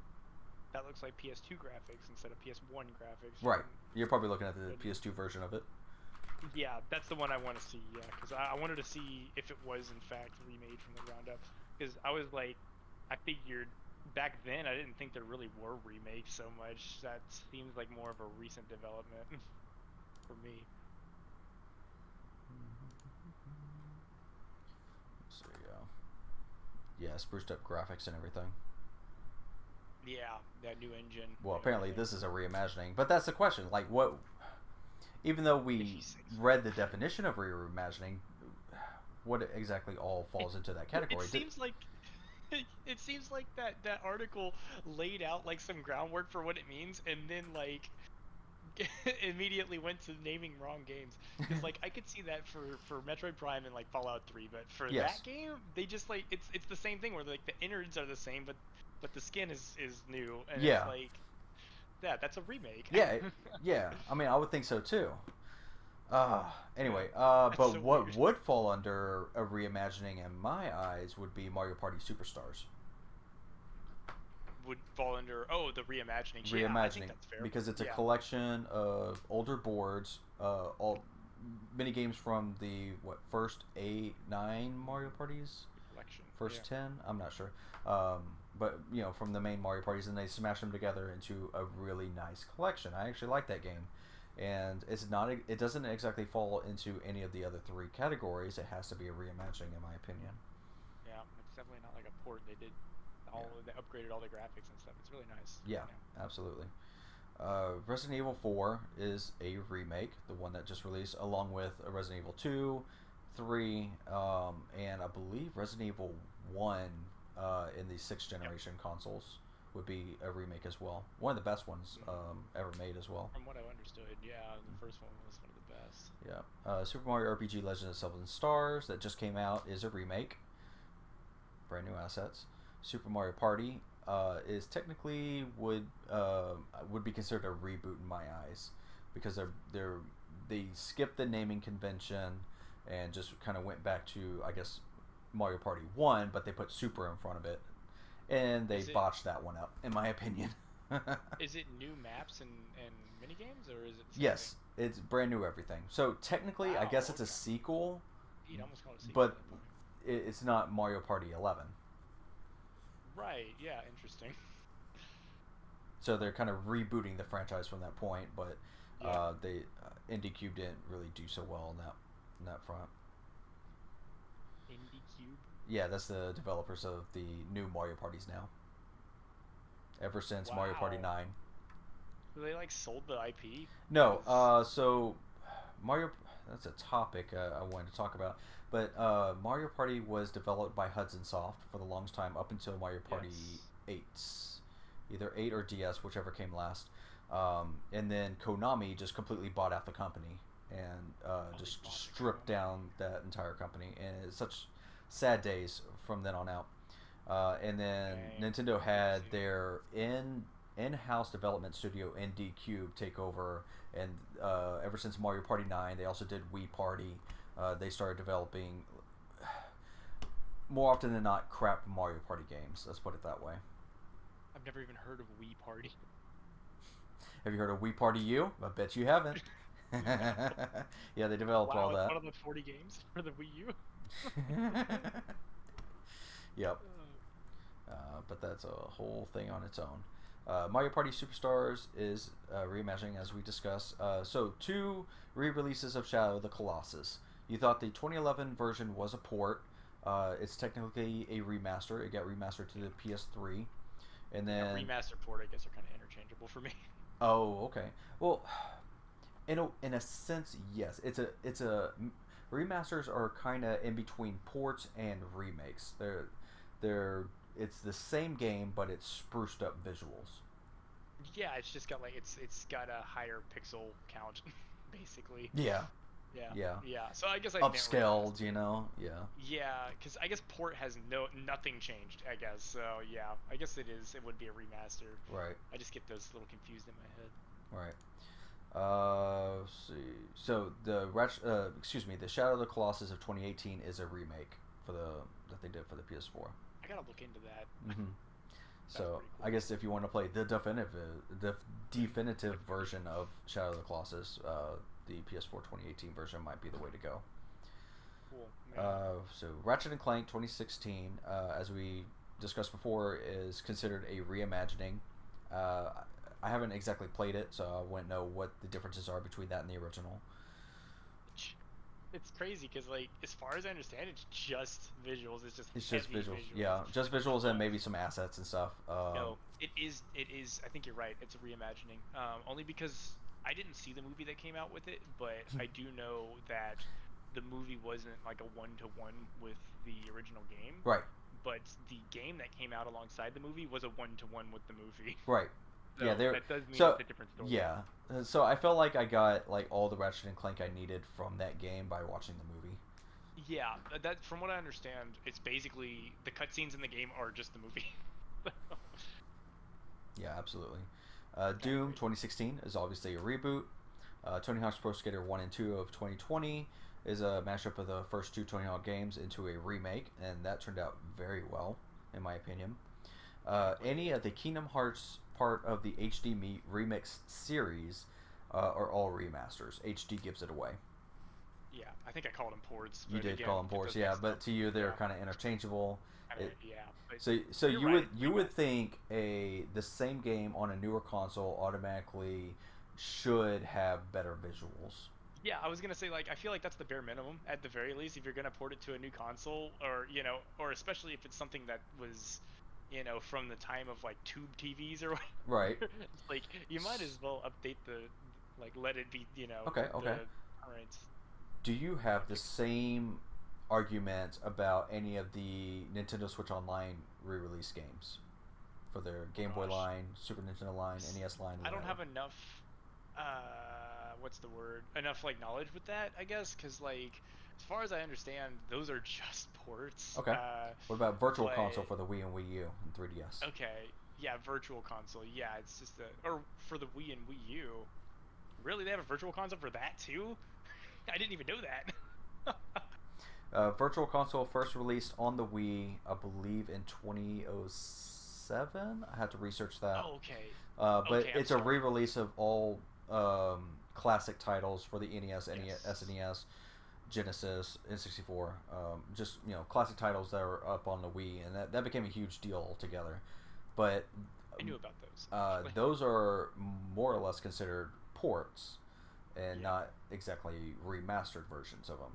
That looks like PS2 graphics instead of PS1 graphics. Right. You're probably looking at the Good. PS2 version of it. Yeah, that's the one I want to see. Yeah, because I wanted to see if it was in fact remade from the ground up. Because I was like, I figured back then I didn't think there really were remakes so much. That seems like more of a recent development for me. So yeah, spruced up graphics and everything. Yeah, that new engine. Well, and apparently everything. this is a reimagining, but that's the question. Like, what? Even though If we you say so. read the definition of reimagining, what exactly all falls into that category? It seems like it seems like that article laid out like some groundwork for what it means, and then like immediately went to naming wrong games. Because like I could see that for Metroid Prime and like Fallout 3, but for Yes. that game, they just like it's the same thing where like the innards are the same, but the skin is new, and Yeah. it's like yeah, that's a remake. Yeah, yeah. I mean, I would think so too. Anyway, That's but so what weird. would fall under a reimagining in my eyes would be Mario Party Superstars. Would fall under the reimagining. Yeah, I think Reimagining, that's fair. because it's a Yeah, collection of older boards, all mini games from the first 8, 9 Mario parties, collection. Yeah. first 10. I'm not sure, but from the main Mario parties, and they smash them together into a really nice collection. I actually like that game, and it doesn't exactly fall into any of the other three categories. It has to be a reimagining, in my opinion. Yeah, it's definitely not like a port. Yeah, They upgraded all the graphics and stuff. It's really nice. yeah, Yeah. absolutely. Resident Evil 4 is a remake, the one that just released, along with Resident Evil 2, 3, and I believe Resident Evil 1 in the sixth Yep. generation consoles would be a remake as well. One of the best ones ever made as well. From what I understood, yeah, the first one was one of the best. Yeah. Super Mario RPG Legend of Seven Stars that just came out is a remake, brand new assets. Super Mario Party is technically would be considered a reboot in my eyes, because they skipped the naming convention and just kind of went back to, I guess, Mario Party 1, but they put Super in front of it, and they Is it botched that one up, in my opinion. is it new maps and mini games, or is it the same thing? Yes, it's brand new everything. So technically, I Wow. guess it's a Okay. sequel, You'd almost call it a sequel at but that point. it's not Mario Party 11. Right. Yeah. Interesting. So they're kind of rebooting the franchise from that point, but Yeah. they Indie Cube didn't really do so well in that front. Indie Cube. Yeah, that's the developers of the new Mario parties now. Ever since Mario Party Wow. 9. So they like sold the IP. No, 'Cause- so Mario. That's a topic I wanted to talk about. But Mario Party was developed by Hudson Soft for the longest time, up until Mario Party yes. 8, either 8 or DS, whichever came last. And then Konami just completely bought out the company and They just bought the stripped company. down that entire company. And it's such sad days from then on out. And then Dang. Nintendo I didn't had see that. their in-house development studio, ND Cube, take over, and ever since Mario Party 9, they also did Wii Party. They started developing, more often than not, crap Mario Party games. Let's put it that way. I've never even heard of Wii Party. Have you heard of Wii Party U? I bet you haven't. No. Yeah, they developed all Wow, it's that. one of the 40 games for the Wii U. Yep. But that's a whole thing on its own. Mario Party Superstars is reimagining, as we discussed. So, two re-releases of Shadow of the Colossus. You thought the 2011 version was a port. It's technically a remaster. It got remastered to the PS3, and Yeah, then remaster port, I guess, are kind of interchangeable for me. oh, okay. Well, in a sense, yes. Remasters are kind of in between ports and remakes. They're it's the same game, but it's spruced up visuals. Yeah, it's just got it's got a higher pixel count, basically. Yeah, Yeah, yeah. yeah. So I guess I didn't realize. Upscaled, you know. Yeah, Yeah, because I guess port has nothing changed. I guess so. Yeah, I guess it is. It would be a remaster. right, I just get those a little confused in my head. right. Let's see. So the Shadow of the Colossus of 2018 is a remake that they did for the PS4. I gotta look into that. Mm-hmm. That's So pretty cool. I guess if you want to play the definitive version of Shadow of the Colossus, the PS4 2018 version might be the way to go. Cool. Yeah. So Ratchet and Clank 2016, as we discussed before, is considered a reimagining. I haven't exactly played it, so I wouldn't know what the differences are between that and the original. It's crazy because, like, as far as I understand, it's just visuals. It's just It's just heavy visuals, visuals. yeah, just visuals and But maybe some assets and stuff. no, it is. It is. I think you're right. It's a reimagining. Only because I didn't see the movie that came out with it, but I do know that the movie wasn't like a one-to-one with the original game. Right, But the game that came out alongside the movie was a one-to-one with the movie. right. So Yeah, that does mean so it's a different story. yeah. So I felt like I got like all the Ratchet and Clank I needed from that game by watching the movie. Yeah, that from what I understand, it's basically the cutscenes in the game are just the movie. Yeah, absolutely. Kinda Doom crazy. 2016 is obviously a reboot. Tony Hawk's Pro Skater 1 and 2 of 2020 is a mashup of the first two Tony Hawk games into a remake, and that turned out very well, in my opinion. Any of the Kingdom Hearts part of the HD Remix series are all remasters. HD gives it away. Yeah, I think I called them ports. You did call them ports, yeah, but to you they're kind of interchangeable. Yeah. So you would think the same game on a newer console automatically should have better visuals. Yeah, I was gonna say, like, I feel like that's the bare minimum at the very least if you're gonna port it to a new console, or or especially if it's something that was, from the time of like tube TVs or whatever. Right. Like, you might as well update let it be, Okay. the current. Do you have the same argument about any of the Nintendo Switch Online re-release games for their Game Boy line, Super Nintendo line, NES line? I don't have enough. What's the word? Enough like knowledge with that, I guess, because like as far as I understand, those are just ports. Okay. What about Virtual Console for the Wii and Wii U and 3DS? Okay. Yeah, Virtual Console. Yeah, it's just or for the Wii and Wii U. Really, they have a Virtual Console for that too? I didn't even know that. Virtual Console first released on the Wii, I believe, in 2007. I had to research that. Oh, okay. But it's a re-release of all classic titles for the NES, SNES, Genesis, N64. Just classic titles that are up on the Wii, and that became a huge deal altogether. But I knew about those. Those are more or less considered ports, and not exactly remastered versions of them.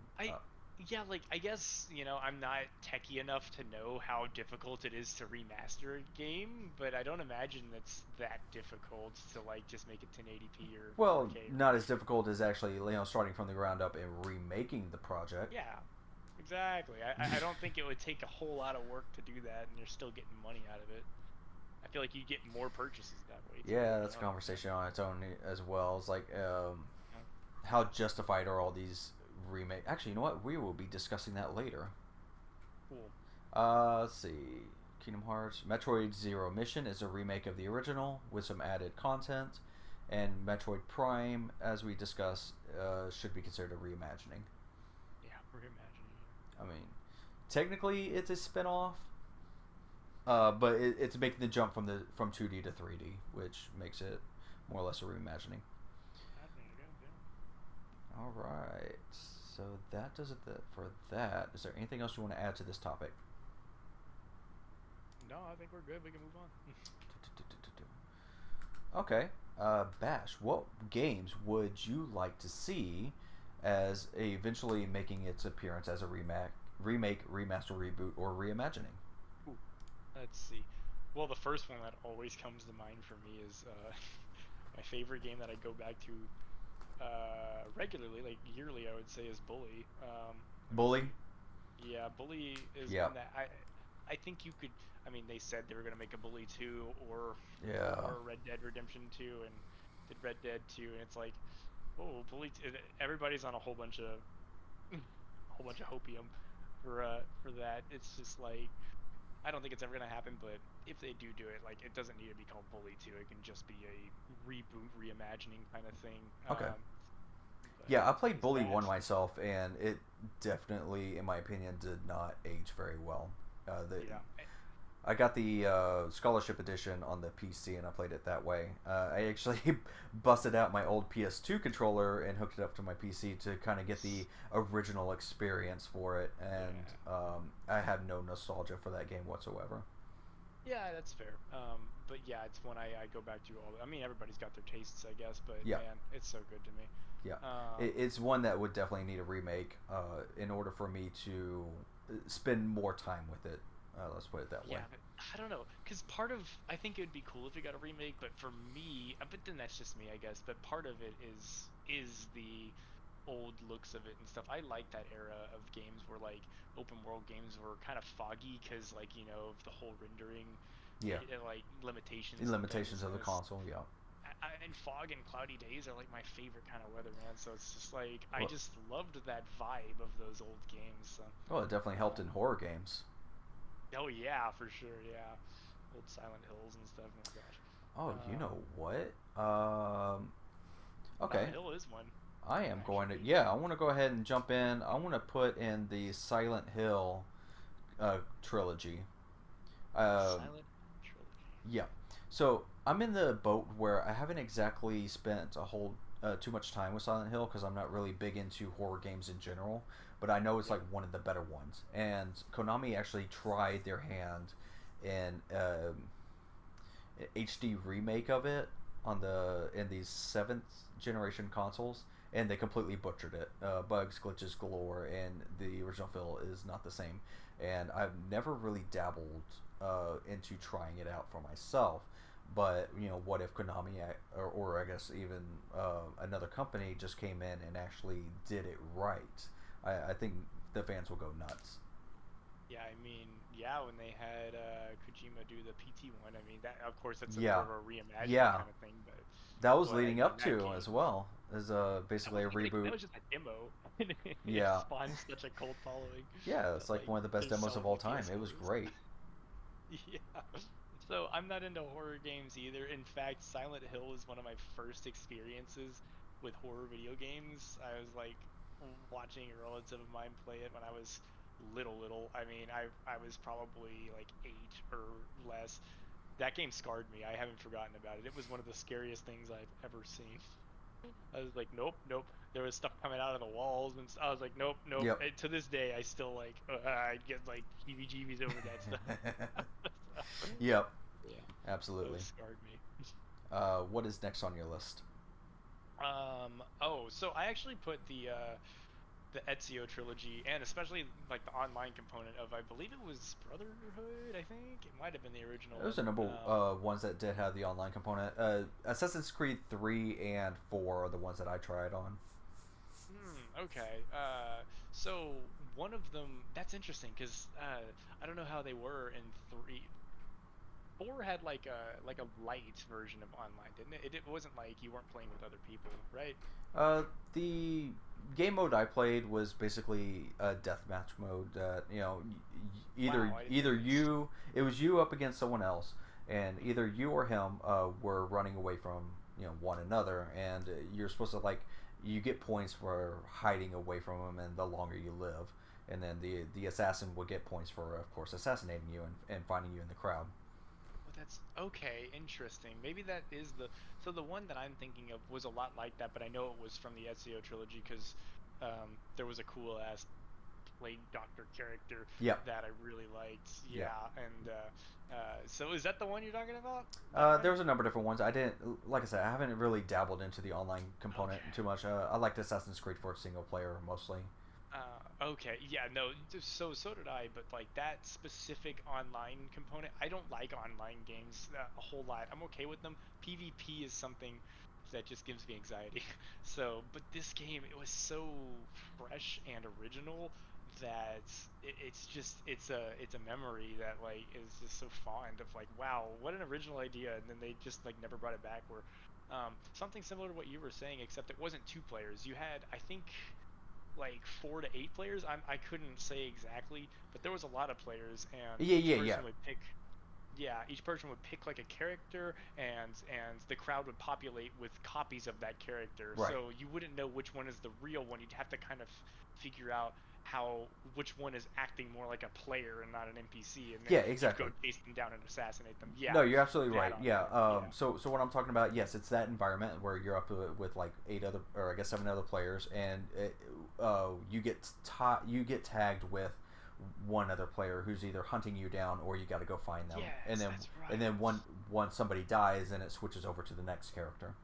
I guess, I'm not techie enough to know how difficult it is to remaster a game, but I don't imagine it's that difficult to like just make it 1080p or 4K. Not as difficult as actually starting from the ground up and remaking the project. Yeah, exactly. I don't think it would take a whole lot of work to do that, and you're still getting money out of it. I feel like you get more purchases that way too. Yeah, that's a conversation on its own as well. It's like how justified are all these remake? Actually, you know what? We will be discussing that later. Cool. Let's see. Kingdom Hearts Metroid Zero Mission is a remake of the original with some added content, and Metroid Prime, as we discussed, should be considered a reimagining. Yeah, reimagining. I mean, technically it's a spin-off, but it's making the jump from 2D to 3D, which makes it more or less a reimagining. All right, so that does it for that. Is there anything else you want to add to this topic? No, I think we're good. We can move on. Okay, Bash, what games would you like to see as eventually making its appearance as a remake, remaster, reboot, or reimagining? Ooh, let's see. Well, the first one that always comes to mind for me is my favorite game that I go back to regularly, like yearly, I would say, is Bully. Bully? Yeah, Bully is one that I think you could. I mean, they said they were gonna make a Bully 2 or Red Dead Redemption 2, and did Red Dead 2, and it's like, oh, Bully 2, everybody's on a whole bunch of hopium for that. It's just like, I don't think it's ever gonna happen, but if they do it, like, it doesn't need to be called Bully 2. It can just be a reboot, reimagining kind of thing. Okay. I played Bully 1 myself, and it definitely, in my opinion, did not age very well. I got the Scholarship Edition on the PC, and I played it that way. I actually busted out my old PS2 controller and hooked it up to my PC to kind of get the original experience for it, and I have no nostalgia for that game whatsoever. Yeah, that's fair. But yeah, it's one I go back to all. I mean, everybody's got their tastes, I guess, but man, it's so good to me. Yeah, it's one that would definitely need a remake in order for me to spend more time with it. Let's put it that way. Yeah, but I don't know, because I think it would be cool if it got a remake, but for me, but then that's just me, I guess. But part of it is the old looks of it and stuff. I like that era of games where like open world games were kind of foggy because of the whole rendering. Like limitations of the console. And fog and cloudy days are like my favorite kind of weather, man. So it's just like I just loved that vibe of those old games. So. Well, it definitely helped in horror games. Oh yeah, for sure. Yeah, old Silent Hills and stuff. Oh gosh. Oh, you know what? Okay. Silent Hill is one, I am going to, actually. yeah, I want to go ahead and jump in. I want to put in the Silent Hill trilogy. The Um, Silent Hill trilogy. yeah. So I'm in the boat where I haven't exactly spent a whole too much time with Silent Hill because I'm not really big into horror games in general. But I know it's Yeah. like one of the better ones. And Konami actually tried their hand in HD remake of it on in these seventh generation consoles, and they completely butchered it. Bugs, glitches galore, and the original feel is not the same. And I've never really dabbled into trying it out for myself. But what if Konami or I guess even another company just came in and actually did it right? I think the fans will go nuts. Yeah, I mean, yeah, when they had Kojima do the PT one, I mean that of course that's a more Yeah, of a reimagining yeah, kind of thing, that was but I leading mean up that to game as well as that basically a wasn't even that reboot. was just a demo, and it Yeah, spawned such a cult following yeah, it's that like like one of the best there's demos so of all many time. It was PS4s. great. Yeah. So I'm not into horror games either. In fact, Silent Hill is one of my first experiences with horror video games. I was like watching a relative of mine play it when I was little. I mean, I was probably like 8 or less. That game scarred me. I haven't forgotten about it. It was one of the scariest things I've ever seen. I was like, nope, nope. There was stuff coming out of the walls, and I was like, nope, nope. Yep. And to this day, I still like, I get like heebie-jeebies over that stuff. Yep. Yeah, Absolutely. those scarred me. What is next on your list? Oh, so I actually put the Ezio trilogy and especially like the online component of I believe it was Brotherhood, I think. It might have been the original Those one. are number ones that did have the online component. Assassin's Creed 3 and 4 are the ones that I tried on. Okay. So one of them that's interesting because I don't know how they were in three. Four had like a light version of online, didn't it? It wasn't like you weren't playing with other people, right? Uh, the game mode I played was basically a deathmatch mode. That either Wow, I didn't know either this. you it was you up against someone else, and either you or him were running away from one another, and you're supposed to you get points for hiding away from them, and the longer you live, and then the assassin would get points for, of course, assassinating you and finding you in the crowd. Oh, that's okay, interesting. Maybe that is the so the one that I'm thinking of was a lot like that, but I know it was from the Ezio trilogy because there was a cool ass plague doctor character Yeah, that I really liked. yeah. Yeah, and so is that the one you're talking about? That one? There was a number of different ones. I didn't, like I said, I haven't really dabbled into the online component Okay. too much. I liked Assassin's Creed for single player mostly. Okay, yeah, no, so did I, but like that specific online component, I don't like online games a whole lot. I'm okay with them. PvP is something that just gives me anxiety. So, but this game, it was so fresh and original that it's a memory that like is just so fond of like, wow, what an original idea, and then they just like never brought it back. Where something similar to what you were saying, except it wasn't two players. You had, I think like 4 to 8 players. I couldn't say exactly, but there was a lot of players, and Yeah, each yeah, yeah. person would pick. Yeah, each person would pick like a character, and the crowd would populate with copies of that character. Right. So you wouldn't know which one is the real one. You'd have to kind of figure out how which one is acting more like a player and not an NPC, and then Yeah, you'd go exactly. chase them down and assassinate them. Yeah, No, you're absolutely that right. Yeah. online. Yeah. So what I'm talking about, yes, it's that environment where you're up with like eight other, or I guess seven other players, and you get tagged with one other player who's either hunting you down or you got to go find them, and Yes, then that's and then right. once somebody dies, then it switches over to the next character.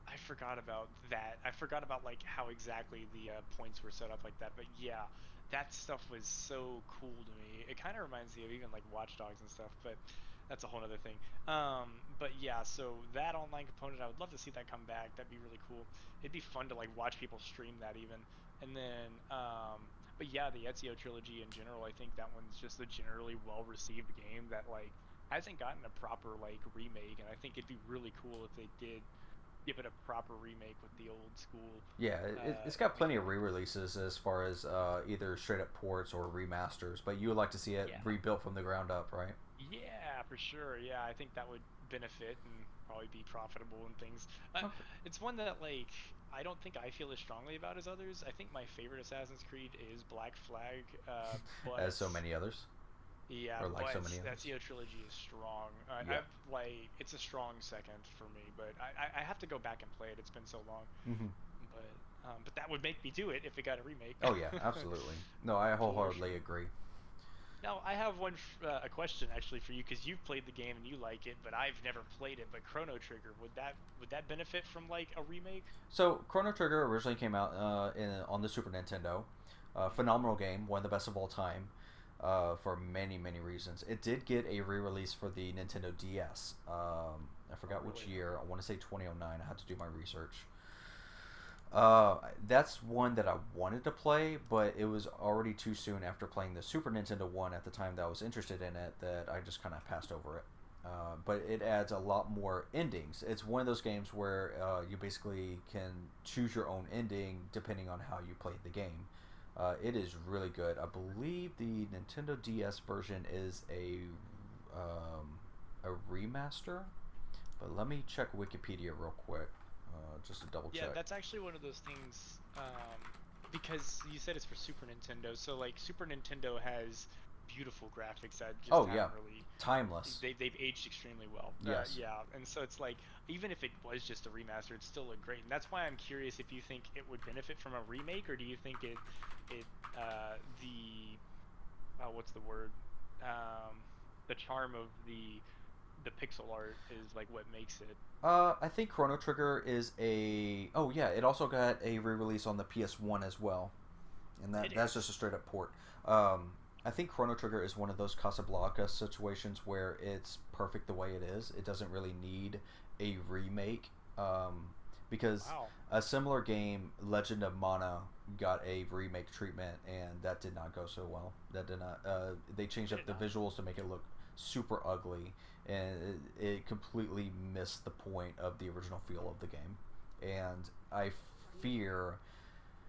I forgot about that. I forgot about like how exactly the points were set up like that. But yeah, that stuff was so cool to me. It kind of reminds me of even like Watch Dogs and stuff, but that's a whole other thing. But yeah, so that online component, I would love to see that come back. That'd be really cool. It'd be fun to like watch people stream that even. And then, but yeah, the Ezio trilogy in general, I think that one's just a generally well-received game that like hasn't gotten a proper like remake, and I think it'd be really cool if they did give it a proper remake with the old school Yeah, it's got plenty of mechanics. re-releases as far as either straight up ports or remasters, but you would like to see it Yeah. rebuilt from the ground up, right? Yeah, for sure. Yeah, I think that would benefit and probably be profitable and things. Okay. It's one that like I don't think I feel as strongly about as others. I think my favorite Assassin's Creed is Black Flag, but As so many others, yeah, or like so but many that others. CO trilogy is strong. Yeah. I've like it's a strong second for me, but I have to go back and play it. It's been so long, Hmm. but that would make me do it if it got a remake. Oh yeah, absolutely. No, I For wholeheartedly sure. agree. Now I have a question actually for you because you've played the game and you like it, but I've never played it. But Chrono Trigger would that benefit from like a remake? So Chrono Trigger originally came out on the Super Nintendo. Phenomenal game, one of the best of all time, for many many reasons. It did get a re-release for the Nintendo DS. I Oh forgot which really? year. I want to say 2009. I had to do my research. That's one that I wanted to play, but it was already too soon after playing the Super Nintendo one at the time that I was interested in it that I just kind of passed over it. But it adds a lot more endings. It's one of those games where you basically can choose your own ending depending on how you played the game. It is really good. I believe the Nintendo DS version is a remaster, but let me check Wikipedia real quick, just to double Yeah, check. that's actually one of those things. Because you said it's for Super Nintendo, so like Super Nintendo has beautiful graphics that just Oh yeah, haven't really timeless. they've aged extremely well. Yes. Yeah, and so it's like even if it was just a remaster, it'd still look great. And that's why I'm curious if you think it would benefit from a remake, or do you think it the what's the word the charm of the pixel art is like what makes it. I think Chrono Trigger is a. Oh yeah, it also got a re-release on the PS1 as well, and It that's just is. a straight up port. I think Chrono Trigger is one of those Casablanca situations where it's perfect the way it is. It doesn't really need a remake, because Wow. a similar game, Legend of Mana, got a remake treatment, and that did not go so well. That did not. They changed Did up it the not? visuals to make it look super ugly, and it completely missed the point of the original feel of the game. And I fear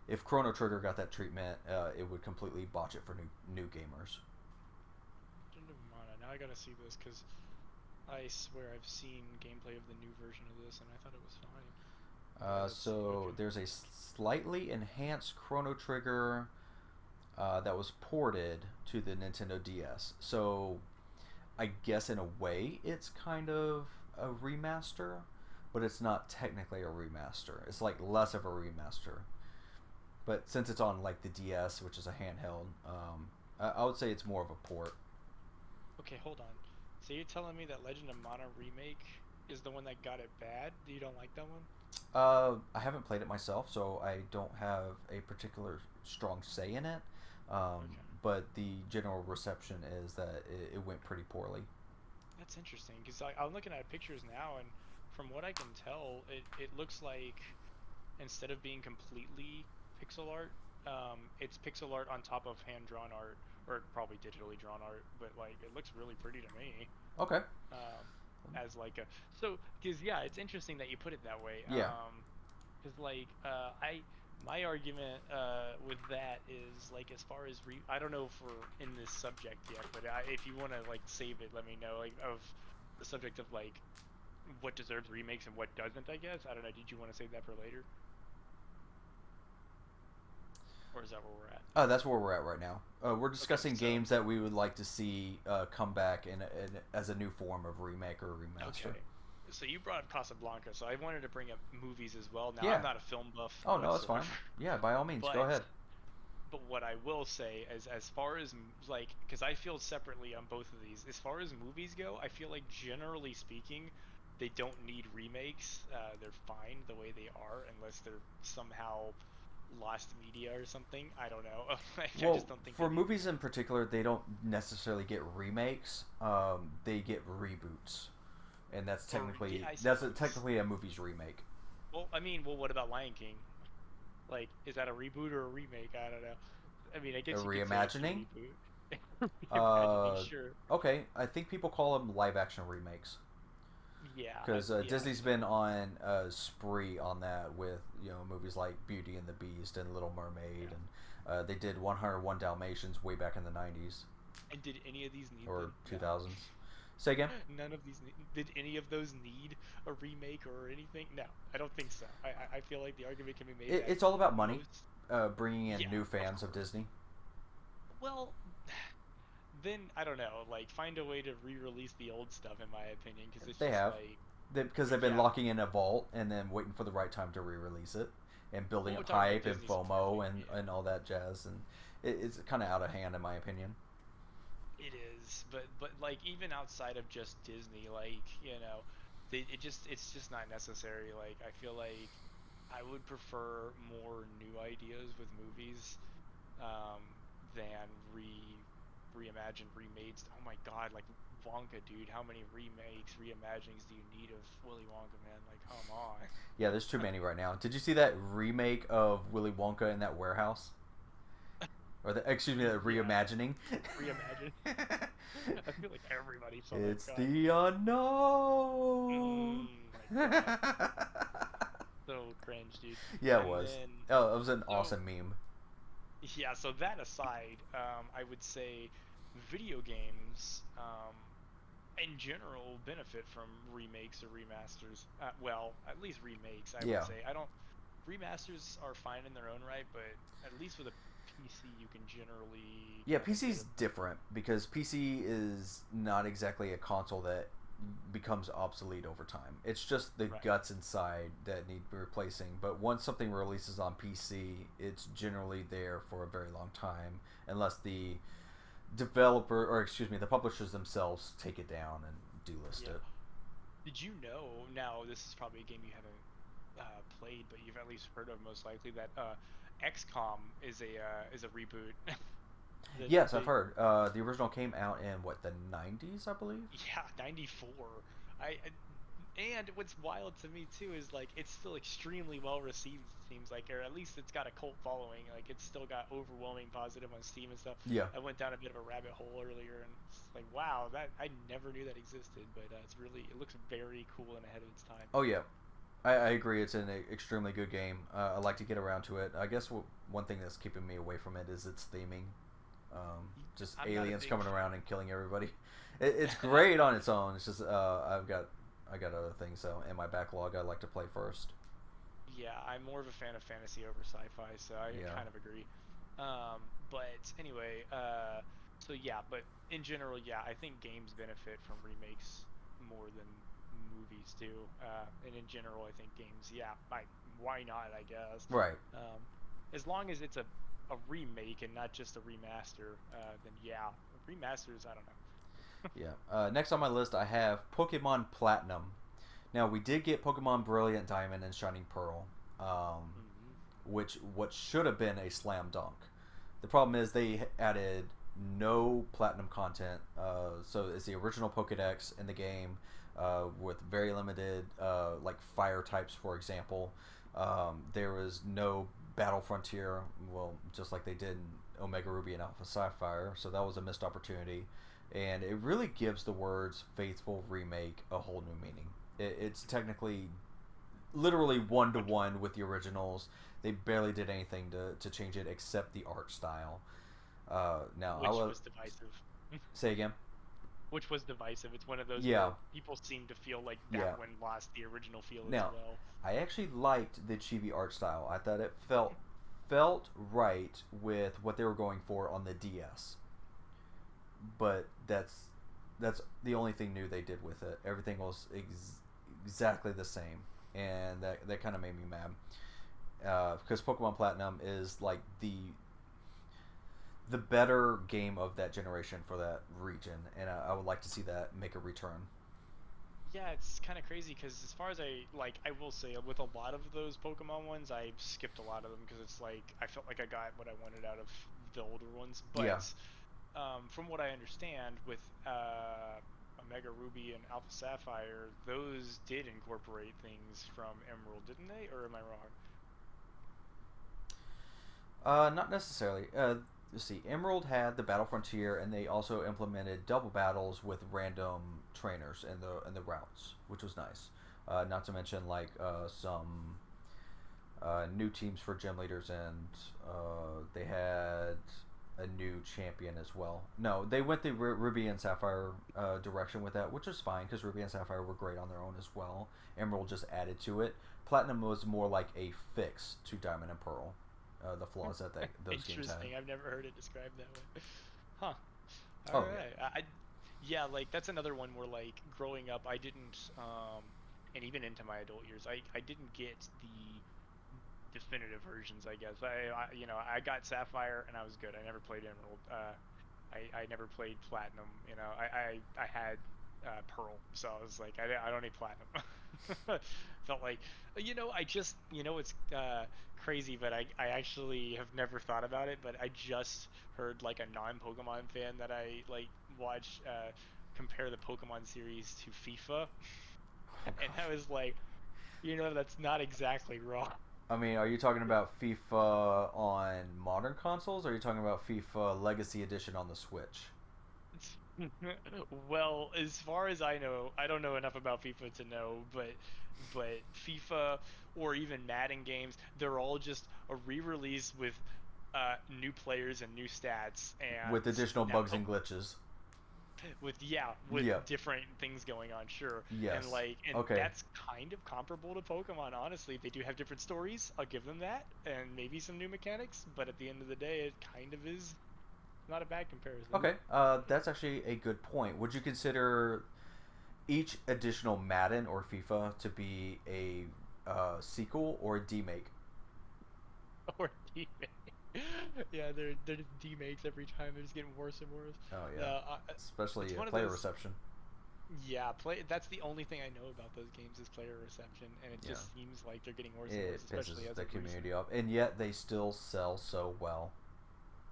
if Chrono Trigger got that treatment, it would completely botch it for new gamers. Legend of Mana. Now I gotta see this because I swear I've seen gameplay of the new version of this and I thought it was fine. But let's see. So Okay. there's a slightly enhanced Chrono Trigger that was ported to the Nintendo DS. So I guess in a way it's kind of a remaster, but it's not technically a remaster. It's like less of a remaster. But since it's on like the DS, which is a handheld, I would say it's more of a port. Okay, hold on. So you're telling me that Legend of Mana remake is the one that got it bad? You don't like that one? I haven't played it myself, so I don't have a particular strong say in it. Um, Okay. but the general reception is that it went pretty poorly. That's interesting because I'm looking at pictures now and from what I can tell, it looks like instead of being completely pixel art, it's pixel art on top of hand drawn art or probably digitally drawn art, but like it looks really pretty to me. Okay. Um, as like a so because yeah, it's interesting that you put it that way. Yeah. Because like I my argument with that is like as far as I don't know if we're in this subject yet, but if you want to like save it, let me know like of the subject of like what deserves remakes and what doesn't. I guess I don't know. Did you want to save that for later, or is that where we're at? That's where we're at right now. We're Okay, discussing so games that we would like to see come back as a new form of remake or remaster. okay. So you brought up Casablanca, so I wanted to bring up movies as well. Now I'm Yeah. not a film buff Oh no, that's whatsoever, fine. Yeah, by all means, go but ahead. what I will say is as far as like because I feel separately on both of these. As far as movies go, I feel like generally speaking, they don't need remakes. They're fine the way they are unless they're somehow lost media or something. I don't know. Like, I Well, just don't think they for need movies in remakes. particular, they don't necessarily get remakes. They get reboots, and Yeah, I that's suppose. technically a movie's remake. Well, I mean, well, what about Lion King? Like, is that a reboot or a remake? I don't know. I mean, I A guess you could say it's a reimagining. reboot. Reimagining, Uh, sure. okay, I think people call them live action remakes Yeah, because yeah, Disney's been on a spree on that with movies like Beauty and the Beast and Little Mermaid, yeah. and they did 101 Dalmatians way back in the 90s And did any of these need or them? No. 2000s. Say again. None of these did any of those need a remake or anything? No, I don't think so. I feel like the argument can be made that It's all about money, most. bringing in Yeah, new of fans of course. Disney. Well, then I don't know. Like, find a way to re-release the old stuff, in my opinion, because it's They just have, like, because they've been yeah. locking in a vault and then waiting for the right time to re-release it, and Well, building we're up talking about hype and Disney FOMO specific. and Yeah, all that jazz, and it's kind of out of hand in my opinion. it is. But like even outside of just Disney, like it's just not necessary. Like I feel like I would prefer more new ideas with movies um, than reimagined remakes. Oh my God, like Wonka, dude, how many remakes, reimaginings do you need of Willy Wonka, man? Like, come on. Yeah, there's too many right now. Did you see that remake of Willy Wonka in that warehouse? Or the excuse me, the Yeah, reimagining. reimagine. I feel like everybody saw that. It's God. the unknown. My God, so cringe, dude. Yeah, it And was. then Oh, it was an so awesome meme. yeah, so that aside, I would say video games, in general, benefit from remakes or remasters. Well, at least remakes, I would Yeah. say. I don't. Remasters are fine in their own right, but at least with a PC, you can generally Yeah, kind of get PC's a. different because PC is not exactly a console that becomes obsolete over time. It's just the Right. guts inside that need replacing. But once something releases on PC, it's generally there for a very long time, unless the developer, or excuse me, the publishers themselves take it down and delist Yeah. it. Did you know? Now, this is probably a game you haven't played, but you've at least heard of most likely that XCOM is a reboot. that Yes, I've they heard. The original came out in what, the '90s, I believe. Yeah, 94. And what's wild to me too is like it's still extremely well received, it seems like, or at least it's got a cult following. Like it's still got overwhelming positive on Steam and stuff. Yeah. I went down a bit of a rabbit hole earlier and it's like wow, that I never knew that existed, but it looks very cool and ahead of its time. Oh yeah, I agree. It's an extremely good game. I like to get around to it. I guess one thing that's keeping me away from it is its theming. Just I'm not a aliens big coming around fan. and killing everybody. It's great on its own. It's just I got other things so in my backlog I like to play first. Yeah, I'm more of a fan of fantasy over sci-fi, so I Yeah. kind of agree. But anyway, so yeah, but in general, yeah, I think games benefit from remakes more than movies do. And in general, I think games, yeah, why not, I guess. Right. Um, as long as it's a remake and not just a remaster, then yeah, remasters, I don't know. Yeah. Next on my list I have Pokemon Platinum. Now we did get Pokemon Brilliant Diamond and Shining Pearl, Hmm. which what should have been a slam dunk. The problem is they added no platinum content, so it's the original Pokedex in the game with very limited like fire types, for example. There was no battle frontier, well, just like they did in Omega Ruby and Alpha Sapphire, so that was a missed opportunity. And it really gives the words "faithful remake" a whole new meaning. It's technically literally one to one with the originals. They barely did anything to change it except the art style. Now I Which will was divisive. say again. Which was divisive. It's one of those Yeah, where people seem to feel like yeah. that one lost the original feel as Now well. I actually liked the chibi art style. I thought it felt right with what they were going for on the DS. But that's the only thing new they did with it. Everything was exactly the same, and that kind of made me mad. Because Pokemon Platinum is like the better game of that generation for that region, and I would like to see that make a return. Yeah, it's kind of crazy because as far as I will say with a lot of those Pokemon ones, I skipped a lot of them because it's like I felt like I got what I wanted out of the older ones. Yeah, But from what I understand, with Omega Ruby and Alpha Sapphire, those did incorporate things from Emerald, didn't they? Or am I wrong? not necessarily. Let's see. Emerald had the Battle Frontier, and they also implemented double battles with random trainers in the routes, which was nice. Not to mention like some new teams for gym leaders, and they had a new champion as well. No, they went the Ruby and Sapphire direction with that, which is fine because Ruby and Sapphire were great on their own as well. Emerald just added to it. Platinum was more like a fix to Diamond and Pearl, the flaws that those games had. Interesting. I've never heard it described that way. Huh. All Oh right. Yeah, like that's another one where like growing up, I didn't, and even into my adult years, I didn't get the definitive versions. I guess I got Sapphire and I was good. I never played Emerald. I never played Platinum. I had Pearl, so I was like, I don't need Platinum. Felt like, it's crazy, but I actually have never thought about it. But I just heard like a non-Pokemon fan that I like watch compare the Pokemon series to FIFA, Oh and I gosh. was like, that's not exactly wrong. I mean, are you talking about FIFA on modern consoles, or are you talking about FIFA Legacy Edition on the Switch? Well, as far as I know, I don't know enough about FIFA to know, but FIFA or even Madden games, they're all just a re-release with new players and new stats With and additional bugs and glitches. with Yeah. different things going on, sure. And Yes. and Okay. that's kind of comparable to Pokemon, honestly. They do have different stories, I'll give them that, and maybe some new mechanics, but at the end of the day, it kind of is not a bad comparison. Okay. That's actually a good point. Would you consider each additional Madden or FIFA to be a sequel or a demake? Or demake. Yeah, they're just demakes every time. They're just getting worse and worse. Oh yeah, No, especially it's one of player those. reception. Yeah, play. That's the only thing I know about those games is player reception, and it Yeah, just seems like they're getting worse and worse, it pisses especially as the of recent. community off, and yet they still sell so well.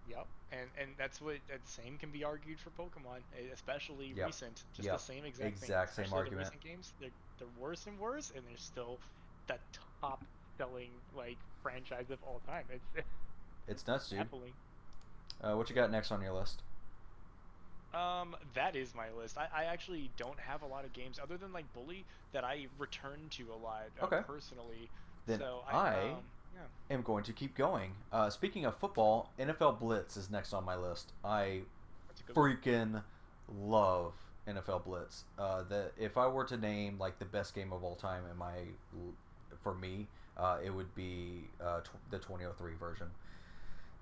Yep, and that's what the same can be argued for Pokemon, especially Yep, recent. Just the yep, same exact thing. exact same Especially the argument. recent games, they're worse and worse, and they're still the top selling like franchise of all time. It's It's nuts, dude. baffling. What you got next on your list? That is my list. I actually don't have a lot of games other than like Bully that I return to a lot Okay, personally. then So I yeah, am going to keep going. Speaking of football, NFL Blitz is next on my list. I that's a good one. freaking love NFL Blitz. That if I were to name like the best game of all time in for me, it would be the 2003 version.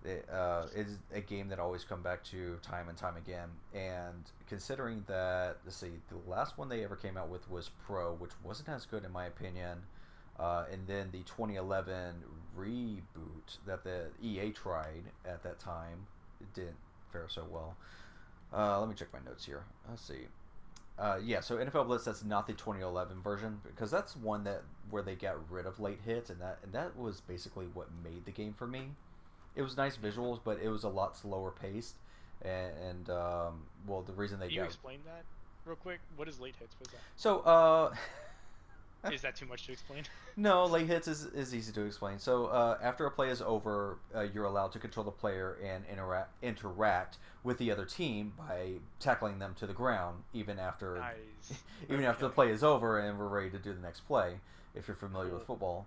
It is a game that I always come back to time and time again. And considering that, let's see, the last one they ever came out with was Pro, which wasn't as good in my opinion. And then the 2011 reboot that the EA tried at that time, it didn't fare so well. Let me check my notes here. Let's see. Yeah, so NFL Blitz, that's not the 2011 version because that's one that where they got rid of late hits, and that was basically what made the game for me. It was nice visuals, but it was a lot slower paced, and well, the reason they Can you got explain that real quick? What is late hits? What's that? so Is that too much to explain? no, late hits is easy to explain. So after a play is over, you're allowed to control the player and interact with the other team by tackling them to the ground, even after Nice. even after the Okay. play is over and we're ready to do the next play. If you're familiar with Cool. football,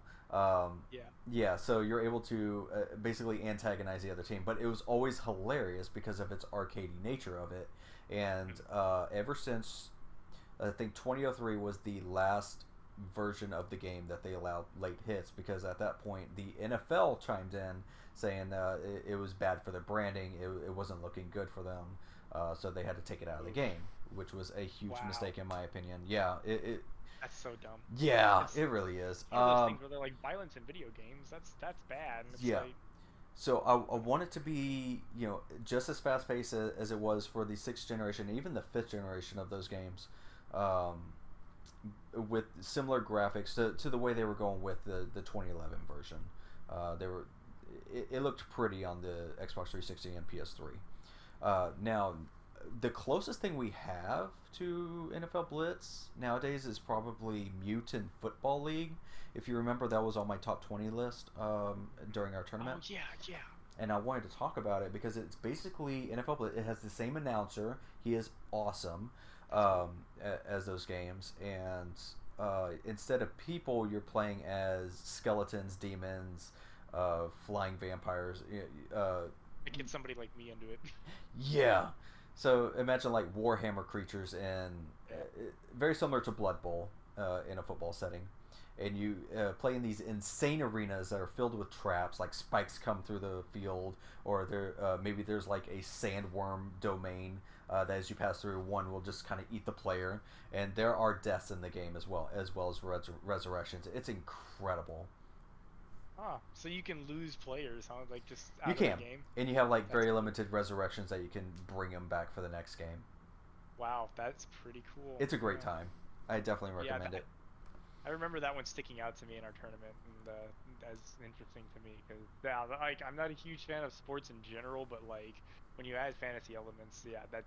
Yeah. yeah, so you're able to basically antagonize the other team. But it was always hilarious because of its arcadey nature of it, and ever since I think 2003 was the last version of the game that they allowed late hits because at that point the NFL chimed in saying it was bad for their branding. It wasn't looking good for them, so they had to take it out of the Oof. game, which was a huge Wow. mistake in my opinion. Yeah, That's so dumb. yeah, It's it really is. one of those things where they're like violence in video games. That's bad. And it's Yeah. like, So I want it to be, just as fast paced as it was for the sixth generation, even the fifth generation of those games, um, with similar graphics to the way they were going with the 2011 version. They were, it looked pretty on the Xbox 360 and PS3. Now, the closest thing we have to NFL Blitz nowadays is probably Mutant Football League. If you remember, that was on my top 20 list during our oh tournament, yeah, yeah. and I wanted to talk about it because it's basically NFL Blitz. It has the same announcer. He is awesome That's cool. as those games, and instead of people, you're playing as skeletons, demons, flying vampires. to get somebody like me into it. Yeah. So imagine like Warhammer creatures and Yeah. very similar to Blood Bowl in a football setting. And you play in these insane arenas that are filled with traps, like spikes come through the field, or maybe there's like a sandworm domain that as you pass through, one will just kind of eat the player. And there are deaths in the game as well as resurrections. It's incredible. Ah, so you can lose players, huh? Like just You out of the can, game. and you have like That's very cool. limited resurrections that you can bring them back for the next game. Wow, that's pretty cool. It's a great time. I definitely Yeah, recommend it. I remember that one sticking out to me in our tournament, and that's interesting to me because yeah, like I'm not a huge fan of sports in general, but like when you add fantasy elements, yeah, that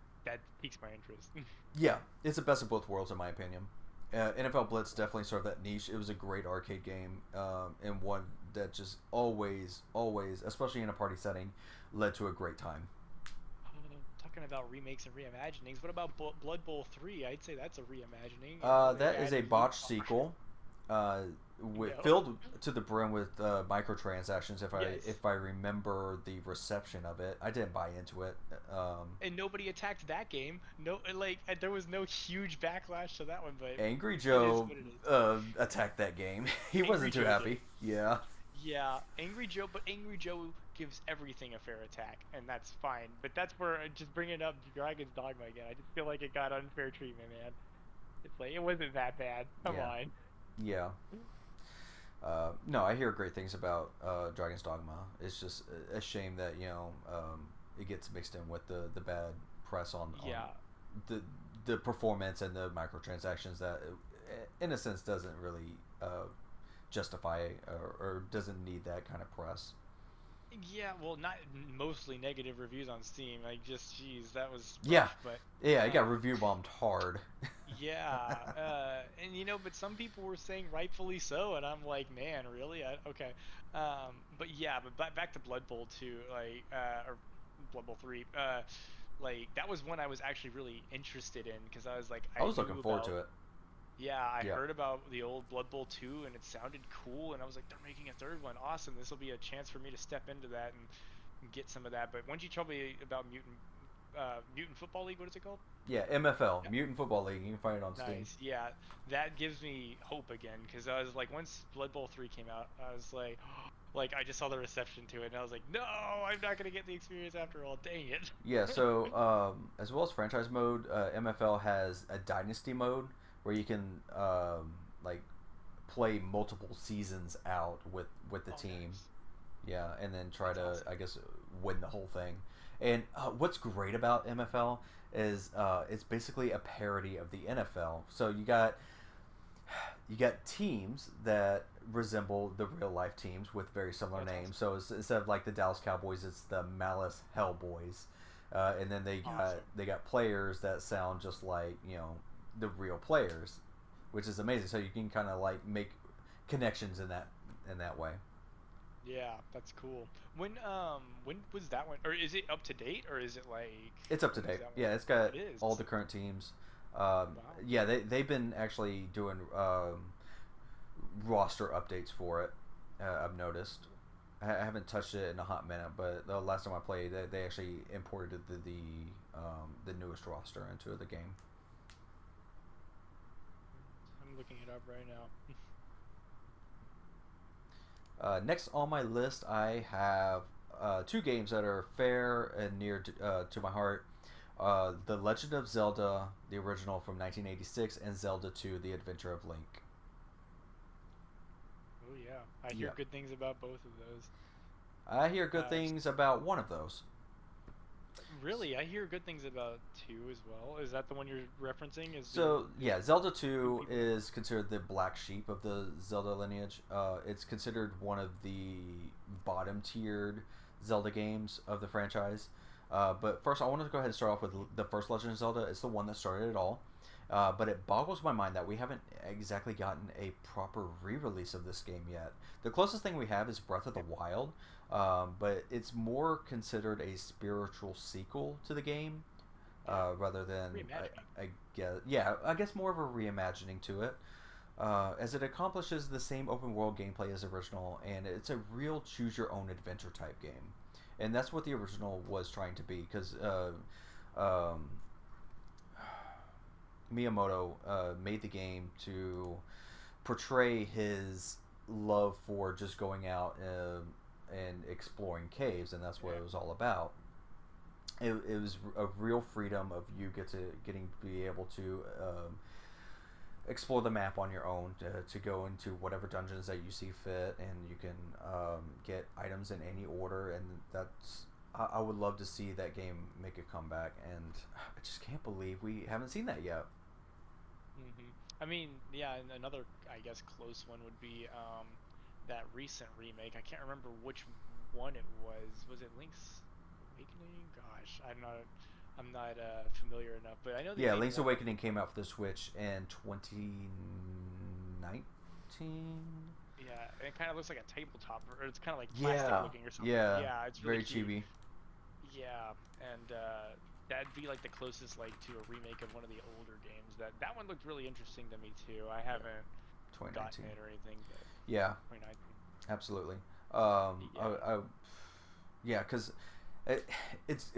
piques my interest. Yeah, it's the best of both worlds in my opinion. NFL Blitz definitely served that niche. It was a great arcade game, and one that just always, especially in a party setting, led to a great time. Talking about remakes and reimaginings, what about Blood Bowl 3? I'd say that's a reimagining. They That is a added botched sequel, uh, no. filled to the brim with microtransactions. If I Yes. if I remember the reception of it, I didn't buy into it. And nobody attacked that game. No, like there was no huge backlash to that one, but Angry it is Joe what it is. attacked that game. He Angry wasn't too Joe did. happy. Yeah. Yeah, Angry Joe, but Angry Joe gives everything a fair attack, and that's fine. But that's where just bringing up Dragon's Dogma again. I just feel like it got unfair treatment, man. It's like it wasn't that bad. Come Yeah. on. Yeah. No, I hear great things about Dragon's Dogma. It's just a shame that it gets mixed in with the bad press on Yeah, the the performance and the microtransactions that, in a sense, doesn't really justify or doesn't need that kind of press. yeah. Well, not mostly negative reviews on Steam. Like, just geez, that was Yeah, rough. But yeah, it got um, review bombed hard. yeah, and but some people were saying rightfully so, and I'm like, man, really? Okay. But yeah, but back to Blood Bowl 2, like, or Blood Bowl 3, like that was one I was actually really interested in because I was like, I I was looking knew forward about, to it. yeah, I Yeah. heard about the old Blood Bowl 2, and it sounded cool, and I was like, they're making a third one, awesome. This will be a chance for me to step into that and get some of that. But once you told me about Mutant Football League, what is it called? Yeah, MFL, Mutant Football League. You can find it on Steam. Nice. Yeah, that gives me hope again because I was like, once Blood Bowl 3 came out, I was like, like I just saw the reception to it, and I was like, no, I'm not gonna get the experience after all. Dang it. Yeah, so as well as franchise mode, MFL has a dynasty mode where you can like play multiple seasons out with the Oh, team. nice. Yeah, and then try That's to, awesome. I guess, win the whole thing. And what's great about MFL is it's basically a parody of the NFL. So you got teams that resemble the real life teams with very Oh, similar that's names. awesome. So instead of like the Dallas Cowboys, it's the Malice Hellboys, and then they got Awesome. they got players that sound just like the real players, which is amazing. So you can kind of like make connections in that way. Yeah, that's cool. When was that one? Or is it up to date, or is it like It's up to when was date. that one? Yeah, it's Oh, got it is. all the current teams. Wow. Yeah, they've been actually doing roster updates for it. I've noticed. I haven't touched it in a hot minute, but the last time I played, they actually imported the newest roster into the game. I'm looking it up right now. Next on my list, I have two games that are fair and near to my heart. The Legend of Zelda, the original from 1986, and Zelda 2, The Adventure of Link. Oh yeah, I hear Yeah. good things about both of those. I hear good Uh, things about one of those. Really, I hear good things about two as well. Is that the one you're referencing? So yeah, Zelda Two 2 people? is considered the black sheep of the Zelda lineage. It's considered one of the bottom tiered Zelda games of the franchise. But first, I wanted to go ahead and start off with the first Legend of Zelda. It's the one that started it all. But it boggles my mind that we haven't exactly gotten a proper re-release of this game yet. The closest thing we have is Breath of the Wild, but it's more considered a spiritual sequel to the game Yeah, rather than reimagining. I guess I guess more of a reimagining to it, as it accomplishes the same open world gameplay as the original, and it's a real choose your own adventure type game. and that's what the original was trying to be. Because um, Miyamoto made the game to portray his love for just going out and exploring caves, and that's what Yeah. it was all about. It was a real freedom of you getting to be able to explore the map on your own to go into whatever dungeons that you see fit, and you can get items in any order, and that's I would love to see that game make a comeback, and I just can't believe we haven't seen that yet. I mean, yeah, and another, I guess, close one would be that recent remake. I can't remember which one it was. Was it Link's Awakening? Gosh, I'm not familiar enough, but I know they Yeah, made Link's one. Awakening came out for the Switch in 2019. Yeah, and it kind of looks like a tabletop, or it's kind of like plastic Yeah, looking or something. yeah, Yeah, it's really very cute. chibi. Yeah, and that'd be like the closest like to a remake of one of the older games. That one looked really interesting to me too. I Yeah, haven't gotten 2019. it or anything, but Yeah, 2019. absolutely. Yeah. Yeah, because it, it's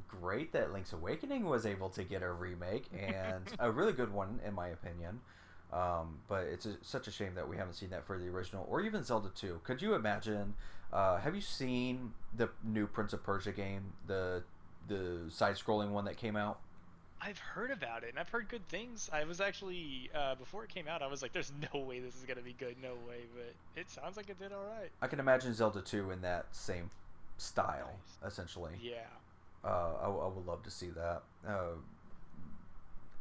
great that Link's Awakening was able to get a remake and a really good one in my opinion. But such a shame that we haven't seen that for the original or even Zelda 2. Could you imagine? Have you seen the new Prince of Persia game, the side-scrolling one that came out? I've heard about it and I've heard good things. I was actually before it came out, I was like, "There's no way this is gonna be good, no way." But it sounds like it did all right. I can imagine Zelda 2 in that same style, Nice. essentially. Yeah. I would love to see that.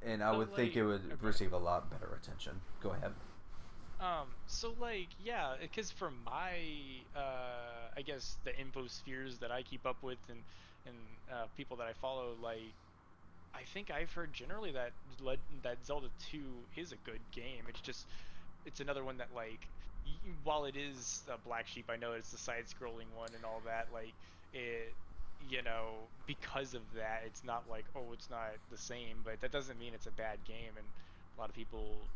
And I So would think it like, would okay. receive a lot better attention. Go ahead. So like, yeah, because from my, I guess the info spheres that I keep up with and people that I follow, like, I think I've heard generally that that Zelda 2 is a good game. It's just it's another one that like while it is a black sheep, I know it's the side-scrolling one and all that. Like it, because of that, it's not like oh, it's not the same, but that doesn't mean it's a bad game. And a lot of people,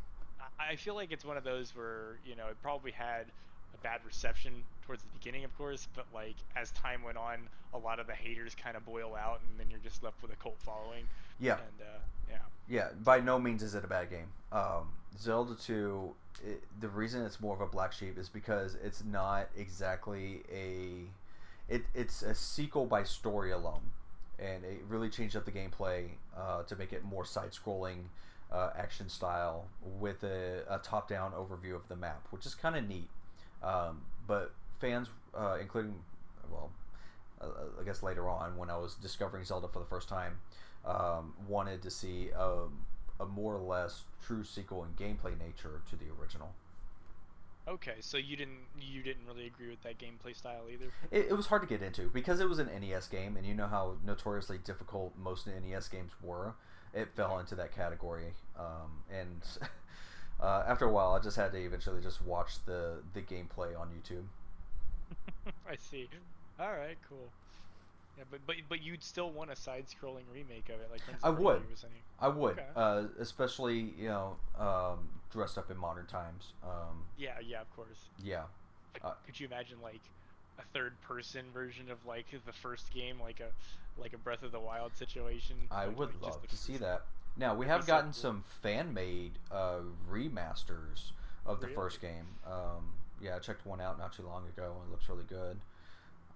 I feel like it's one of those where it probably had a bad reception towards the beginning, of course, but like as time went on, a lot of the haters kind of boil out, and then you're just left with a cult following. Yeah, And yeah, yeah. so By no means is it a bad game. Zelda 2, the reason it's more of a black sheep is because it's not exactly it's a sequel by story alone, and it really changed up the gameplay to make it more side-scrolling action style with a top-down overview of the map, which is kind of neat. But fans, including, well, I guess later on when I was discovering Zelda for the first time, wanted to see a more or less true sequel in gameplay nature to the original. okay, so you didn't really agree with that gameplay style either. It was hard to get into because it was an NES game, and you know how notoriously difficult most NES games were. It fell Right. into that category, and after a while, I just had to eventually just watch the gameplay on YouTube. I see. All right, cool. Yeah, but you'd still want a side-scrolling remake of it, like Prince I of Persia would, you were saying. I would, Okay. especially dressed up in modern times. Yeah, yeah, of course. Yeah, Like, uh, could you imagine like a third-person version of like the first game, like a Breath of the Wild situation, I would like just love the to see first? that. Now we That'd be have so gotten cool. some fan-made remasters of the first Really? game. Yeah, I checked one out not too long ago, and it looks really good.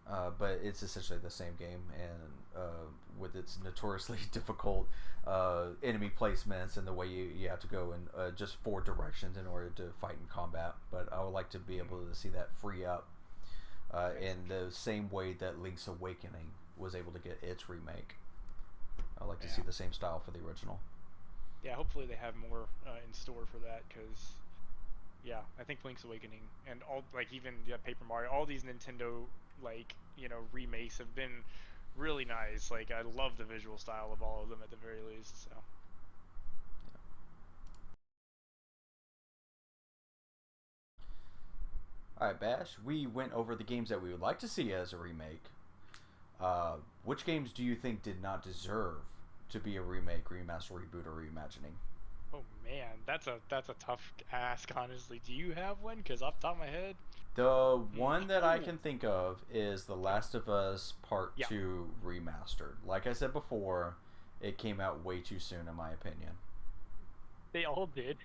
But it's essentially the same game, and with its notoriously difficult enemy placements and the way you have to go in just four directions in order to fight in combat. But I would like to be able Hmm. to see that free up That's in the interesting. same way that Link's Awakening was able to get its remake. I'd like to see Yeah. the same style for the original. Yeah, hopefully they have more in store for that because yeah, I think Link's Awakening and all like even yeah, Paper Mario, all these Nintendo like remakes have been really nice. Like I love the visual style of all of them at the very least. So All right, Bash. We went over the games that we would like to see as a remake. Which games do you think did not deserve to be a remake, remaster, reboot, or reimagining? oh man, that's a tough ask honestly. Do you have one? Because off the top of my head, The one that I can think of is The Last of Us Part Yeah, 2 Remastered. Like I said before, it came out way too soon, in my opinion. they all did,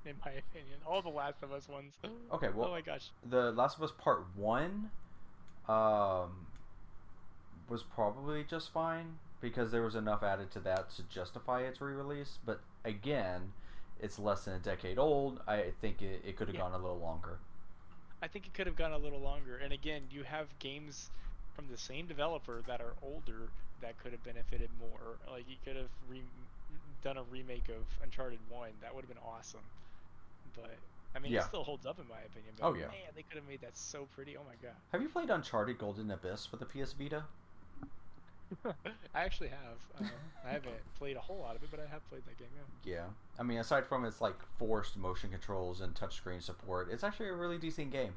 in my opinion. All the Last of Us ones. Okay, Oh well, my gosh. The Last of Us Part 1 um, was probably just fine because there was enough added to that to justify its re-release. But again, it's less than a decade old. I think it could have Yeah, gone a little longer. I think it could have gone a little longer. And again, you have games from the same developer that are older that could have benefited more. Like you could have done a remake of Uncharted 1. That would have been awesome. But I mean, it Yeah. still holds up in my opinion. But Oh yeah. man, they could have made that so pretty. Oh my god. Have you played Uncharted Golden Abyss for the PS Vita? I actually have. I haven't played a whole lot of it, but I have played that game. Yeah. Yeah. I mean, aside from its like forced motion controls and touchscreen support, it's actually a really decent game.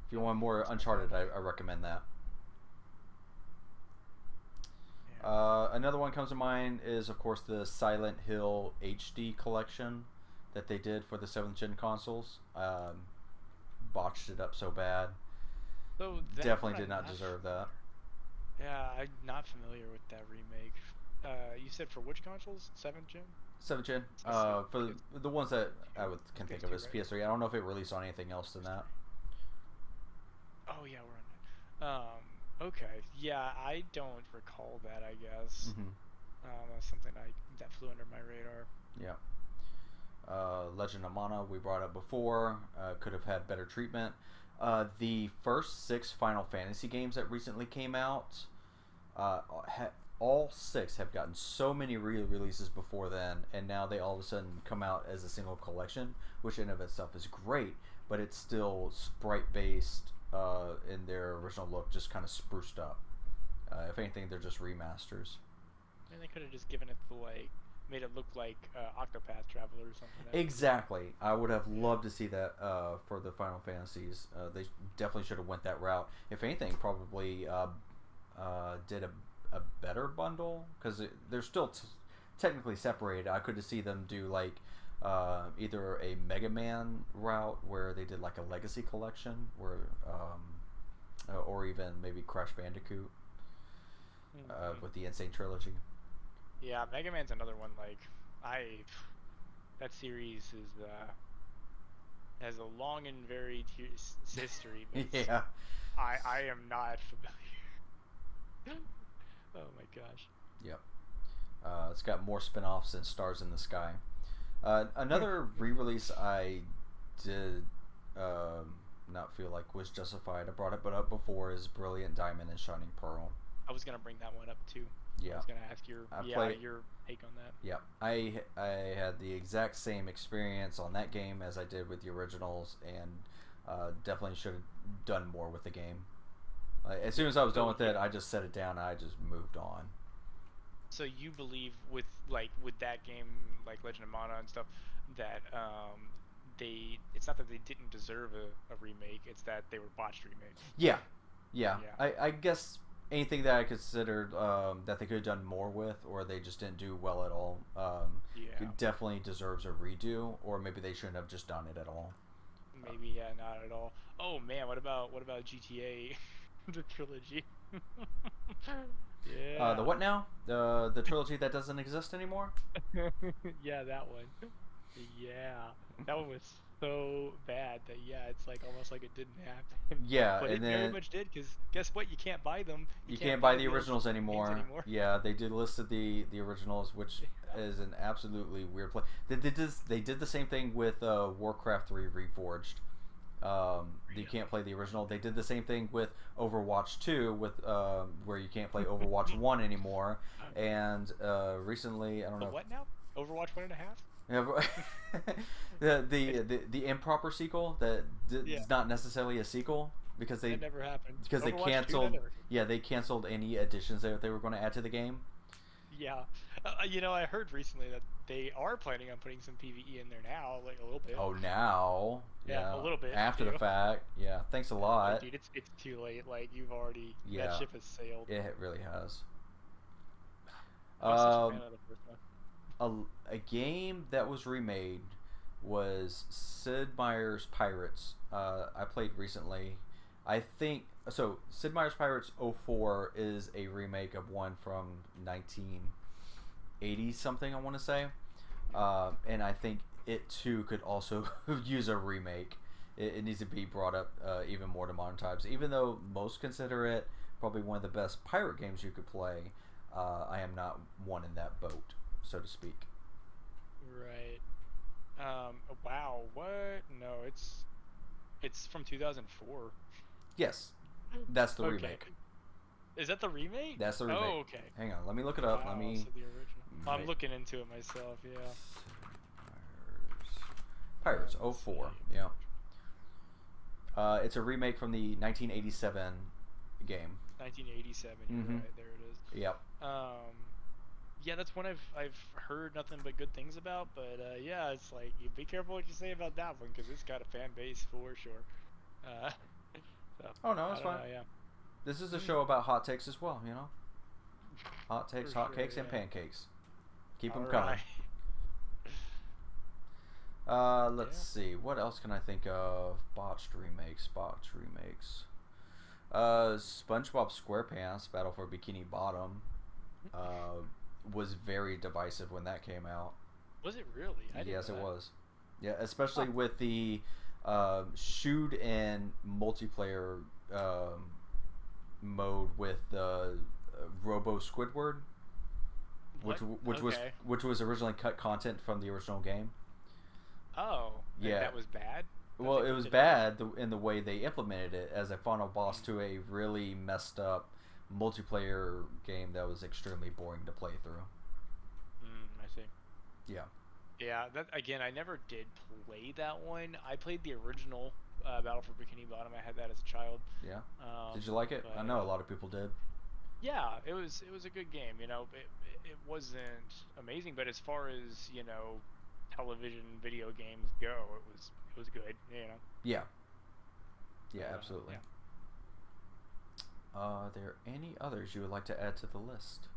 If you want more Uncharted, I recommend that. Another one comes to mind is, of course, the Silent Hill HD collection that they did for the 7th gen consoles. Botched it up so bad. So that Definitely one did I'm not deserve that. Yeah, I'm not familiar with that remake. You said for which consoles? 7th gen? 7th gen. For the ones that can think of as PS3. I don't know if it released on anything else than that. Oh yeah, we're on that. Okay. Yeah, I don't recall that. I guess. Mm-hmm. That's something that flew under my radar. Yeah. Legend of Mana we brought up before could have had better treatment. The first 6 Final Fantasy games that recently came out, all 6 have gotten so many re-releases before then, and now they all of a sudden come out as a single collection, which in of itself is great, but it's still sprite-based in their original look, just kind of spruced up. If anything, they're just remasters. And they could have just given it the made it look like Octopath Traveler or something. Exactly. I would have loved to see that for the Final Fantasies. They definitely should have went that route. If anything, probably did a better bundle because they're still technically separated. I could see them do like either a Mega Man route where they did like a Legacy collection, where or even maybe Crash Bandicoot with the Insane Trilogy. Yeah, Mega Man's another one. That series is has a long and varied history. Yeah. I am not familiar. Oh my gosh. Yep. It's got more spin-offs than Stars in the Sky. Another re-release I did not feel like was justified. I brought it up before is Brilliant Diamond and Shining Pearl. I was gonna bring that one up too. Yeah. I was gonna ask your take on that. Yeah, I had the exact same experience on that game as I did with the originals, and definitely should have done more with the game. As soon as I was done with it, I just set it down and I just moved on. So you believe with that game, like Legend of Mana and stuff, that it's not that they didn't deserve a remake, it's that they were botched remakes. Yeah. I guess anything that I considered that they could have done more with, or they just didn't do well at all, it definitely deserves a redo, or maybe they shouldn't have just done it at all. Maybe not at all. Oh man, what about GTA, the trilogy? Yeah. The what now? The trilogy that doesn't exist anymore? Yeah, that one. Yeah, that one was so bad that it's like almost like it didn't happen. Yeah, but and it very much did, because guess what? You can't buy them. You can't buy the originals anymore. Yeah, they did listed the originals, which is an absolutely weird play. They did the same thing with Warcraft 3 Reforged. You can't play the original. They did the same thing with Overwatch 2 with where you can't play Overwatch 1 anymore. And recently, I don't know. What now? Overwatch 1.5? Yeah, the improper sequel that is not necessarily a sequel because they never happened. Because they canceled. Yeah, they canceled any additions that they were going to add to the game. Yeah, I heard recently that they are planning on putting some PvE in there now, like a little bit. Oh, now? Yeah, a little bit. After the fact. Yeah, thanks a lot. Dude, it's too late. Like, you've already... Yeah. That ship has sailed. It really has. I'm such a fan of the first one. A game that was remade was Sid Meier's Pirates. I played recently. I think so. Sid Meier's Pirates '04 is a remake of one from 1980 something. I want to say, and I think it too could also use a remake. It needs to be brought up even more to modern times. Even though most consider it probably one of the best pirate games you could play, I am not one in that boat, so to speak. Right. Wow. What? No, it's from 2004. Yes, that's the Okay. remake. Is that the remake? That's the remake. Oh, okay. Hang on, let me look it up. Let Wow. me. So the original. I'm looking into it myself. Yeah. Pirates Let's '04. see. Yeah. It's a remake from the 1987 game. 1987. You're Mm-hmm. right. There it is. Yep. Yeah, that's one I've heard nothing but good things about. But yeah, it's like you be careful what you say about that one because it's got a fan base for sure. Uh, so Oh no, I it's don't fine. know. Yeah. This is a show about hot takes as well. You know, hot takes, For hot sure, cakes, and yeah. pancakes. Keep All them coming. right. Let's Yeah. see. What else can I think of? Botched remakes. Botched remakes. SpongeBob SquarePants Battle for Bikini Bottom was very divisive when that came out. Was it really? I didn't Yes, know it that. was. Yeah, especially Huh. with the shoot and multiplayer mode with Robo Squidward, which What? which was Okay. which was originally cut content from the original game. Oh, and Yeah, that was bad that well, they it kept was it in. bad in the way they implemented it as a final boss Mm, to a really messed up multiplayer game that was extremely boring to play through. I see. Yeah, Yeah, that again, I never did play that one. I played the original Battle for Bikini Bottom. I had that as a child. yeah. Um, Did you like it? I but know a lot of people did. yeah, it was a good game. You know, it wasn't amazing, but as far as television video games go, it was good. You know, Yeah, yeah, but absolutely. yeah. Are there any others you would like to add to the list?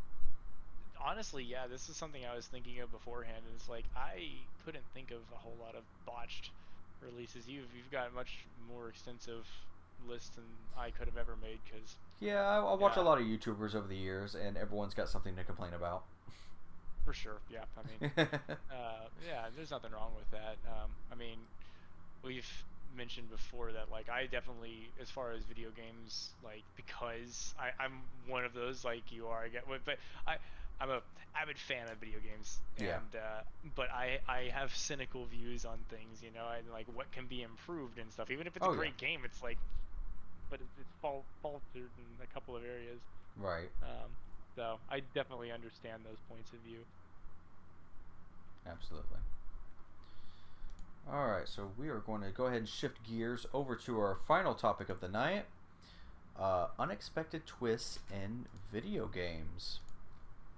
Honestly, yeah, this is something I was thinking of beforehand, and it's like I couldn't think of a whole lot of botched releases. You've got a much more extensive list than I could have ever made, because Yeah, I watch a yeah, lot of YouTubers over the years, and everyone's got something to complain about. for sure, yeah. I mean, yeah, there's nothing wrong with that. I mean, we've mentioned before that like I definitely, as far as video games, like because I'm one of those like you are, I get, but I'm a avid fan of video games, Yeah. and but I have cynical views on things, and like what can be improved and stuff. Even if it's a Oh yeah. great game, it's like, but it's faltered in a couple of areas. Right. Um, so I definitely understand those points of view. Absolutely. All right, so we are going to go ahead and shift gears over to our final topic of the night: unexpected twists in video games.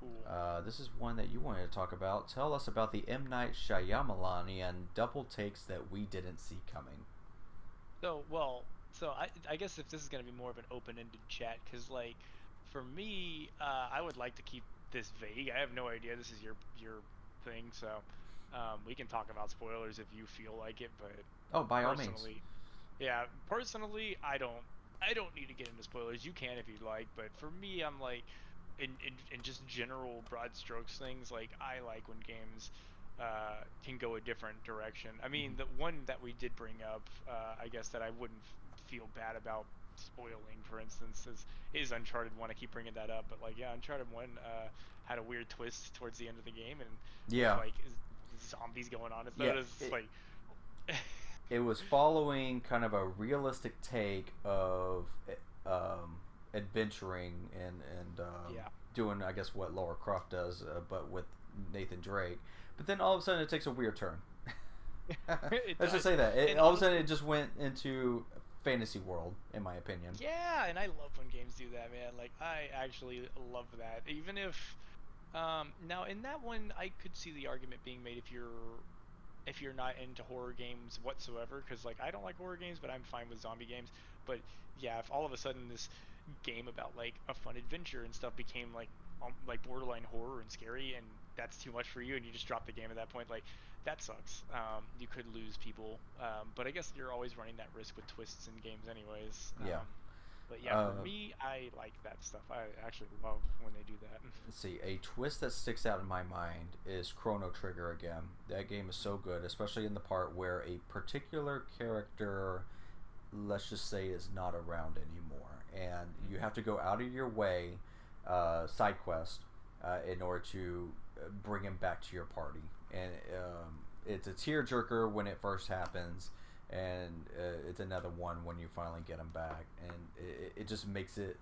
Cool. This is one that you wanted to talk about. Tell us about the M. Night Shyamalanian double takes that we didn't see coming. So I guess if this is gonna be more of an open-ended chat, because like for me, I would like to keep this vague. I have no idea. This is your thing, so we can talk about spoilers if you feel like it. But Oh, by all means. personally, yeah, personally, I don't need to get into spoilers. You can if you'd like, but for me, I'm like, in just general broad strokes things, like I like when games can go a different direction. I mean, Mhm. the one that we did bring up, I guess that I wouldn't feel bad about spoiling, for instance, is Uncharted 1. I keep bringing that up, but like, yeah, Uncharted 1 had a weird twist towards the end of the game, and with Yeah, like zombies going on. It's yeah. not as like, It was following kind of a realistic take of adventuring and yeah, doing, I guess, what Laura Croft does, but with Nathan Drake. But then all of a sudden, it takes a weird turn. it Let's just does. say that And all of a sudden honestly, it just went into fantasy world, in my opinion. yeah, and I love when games do that, man. Like I actually love that. Even if now in that one I could see the argument being made if you're not into horror games whatsoever, because like I don't like horror games, but I'm fine with zombie games. But yeah, if all of a sudden this game about like a fun adventure and stuff became like borderline horror and scary, and that's too much for you, and you just drop the game at that point, like that sucks. You could lose people, but I guess you're always running that risk with twists in games, anyways. Yeah. But yeah, for Uh, me, I like that stuff. I actually love when they do that. let's see. A twist that sticks out in my mind is Chrono Trigger again. That game is so good, especially in the part where a particular character, let's just say, is not around anymore, and you have to go out of your way, side quest, in order to bring him back to your party. And it's a tearjerker when it first happens, and it's another one when you finally get him back, and it just makes it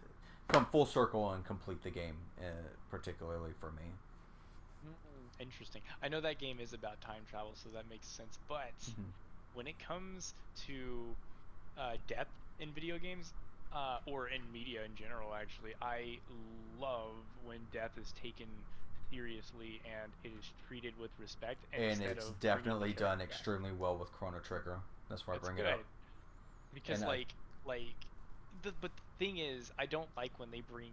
come full circle and complete the game, particularly for me. Interesting. I know that game is about time travel, so that makes sense. But Mm-hmm. when it comes to death in video games, or in media in general, actually, I love when death is taken seriously and it is treated with respect, and And instead it's of bringing the definitely done character back. extremely well with Chrono Trigger. That's why I That's bring it up. good because And like but the thing is, I don't like when they bring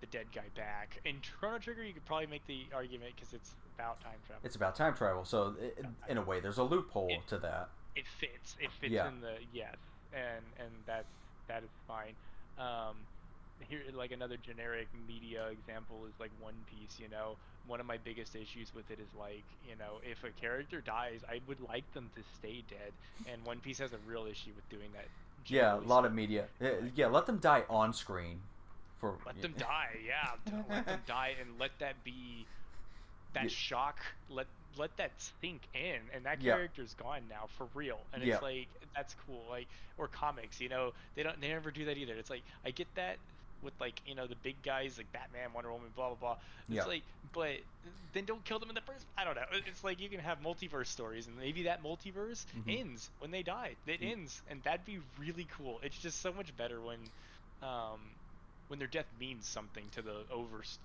the dead guy back. In Chrono Trigger, you could probably make the argument because it's about time travel. it's about time travel, so About time in a way, there's a it loophole to that. it fits. It fits Yeah. in the yes, and that is fine. Um, Here, like another generic media example is like One Piece. One of my biggest issues with it is like, if a character dies, I would like them to stay dead, and One Piece has a real issue with doing that. Yeah, a Generally lot of speaking, media. like Yeah, let them die on screen. For let them die. Yeah, let them die, and let that be that yeah, shock. Let that sink in, and that yeah, character's gone now for real, and yeah, it's like that's cool. Like, or comics, they never do that either. It's like I get that with like the big guys like Batman, Wonder Woman, blah blah blah. yeah. It's like, but then don't kill them in the first. I don't know. It's like you can have multiverse stories, and maybe that multiverse Hmm. ends when they die. It ends, and that'd be really cool. It's just so much better um, when their death means something to the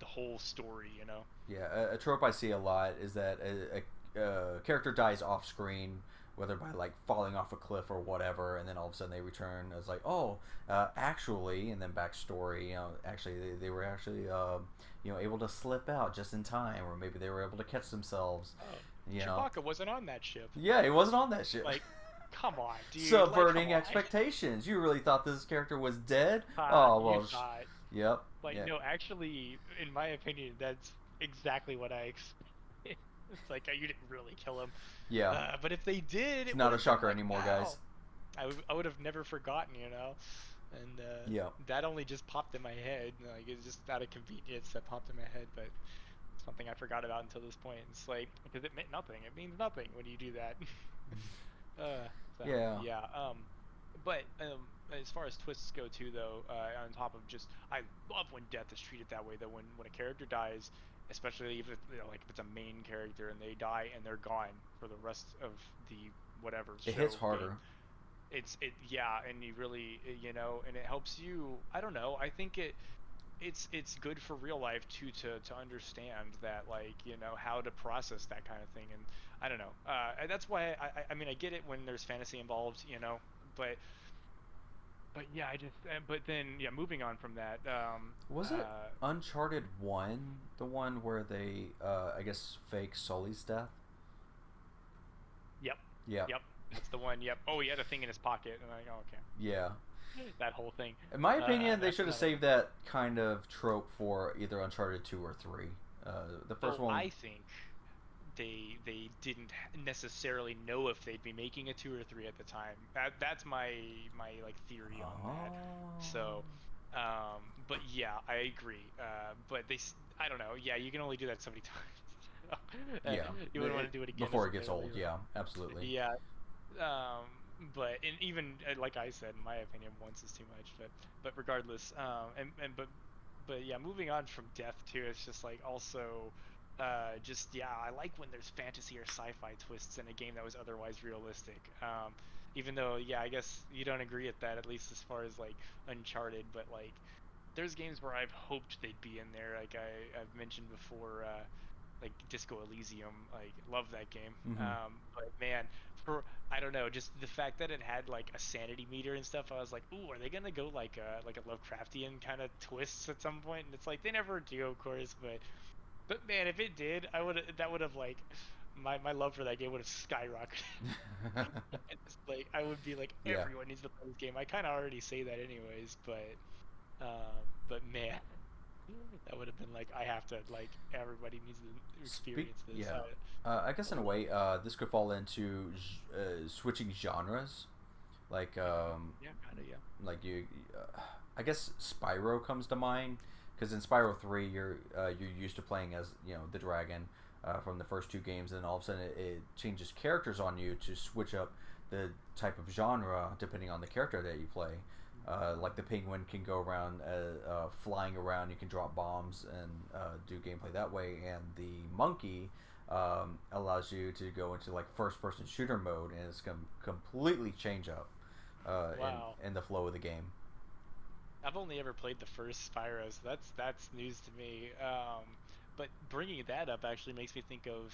whole story. Yeah, a trope I see a lot is that a character dies off screen, whether by like falling off a cliff or whatever, and then all of a sudden they return as like, oh, actually, and then backstory, actually they were actually, able to slip out just in time, or maybe they were able to catch themselves, Oh, you know. Chewbacca wasn't on that ship. Yeah, he wasn't on that ship. Like, come on, dude. Like, come Subverting on. expectations. You really thought this character was dead? Oh You well. thought. Yep. Like, Yeah. no, actually, in my opinion, that's exactly what I expected. It's like, you didn't really kill him. Yeah. But if they did, It's it would not a have been shocker like, anymore, guys. wow. I would have never forgotten. And Yeah. that only just popped in my head. Like, it's just out of convenience that popped in my head, but something I forgot about until this point. It's like, because it meant nothing. It means nothing when you do that. So Yeah. yeah. But as far as twists go too, though, on top of just, I love when death is treated that way. Though when a character dies, especially if like if it's a main character and they die and they're gone for the rest of the whatever It show hits game, harder. yeah, and you really and it helps you. I don't know. I think it's good for real life too to understand that, like, how to process that kind of thing. And I don't know, that's why I mean, I get it when there's fantasy involved, but yeah, I just but then yeah, moving on from that, Was it Uncharted 1, the one where they, I guess, fake Sully's death? yep, Yeah. yep, that's the one. Yep. Oh, he had a thing in his pocket, and I'm like, oh, okay. Yeah. That whole thing. In my opinion, they That's should have another one. saved that kind of trope for either Uncharted 2 or 3. The first So one. I think they didn't necessarily know if they'd be making a 2 or 3 at the time. That's my like theory on that. So, but yeah, I agree. But I don't know. Yeah, you can only do that so many times. Yeah. You wouldn't want to do it again Before it gets necessarily. old, yeah, absolutely. Yeah. But and even like I said, in my opinion, once is too much. But regardless, but yeah, moving on from death too, it's just like also, just yeah, I like when there's fantasy or sci-fi twists in a game that was otherwise realistic. Even though, yeah, I guess you don't agree with that, at least as far as like Uncharted, but like there's games where I've hoped they'd be in there. Like I've mentioned before, like Disco Elysium. Like, love that game. Hmm. But man, for I don't know, just the fact that it had like a sanity meter and stuff, I was like, ooh, are they gonna go like a Lovecraftian kind of twists at some point? And it's like they never do, of course, but man, if it did, that would have like my love for that game would have skyrocketed. Like I would be like, Yeah. everyone needs to play this game. I kind of already say that anyways, but man, that would have been like, I have to, like, everybody needs to experience this. Yeah. I guess in a way, this could fall into switching genres, like Yeah, kind of, yeah. like you. I guess Spyro comes to mind because in Spyro 3, you're used to playing as the dragon from the first two games, and then all of a sudden it changes characters on you to switch up the type of genre depending on the character that you play. Like the penguin can go around flying around. You can drop bombs and do gameplay that way, and the monkey allows you to go into like first-person shooter mode, and it's completely change up Wow. in the flow of the game. I've only ever played the first Spyro, so that's news to me. But bringing that up actually makes me think of,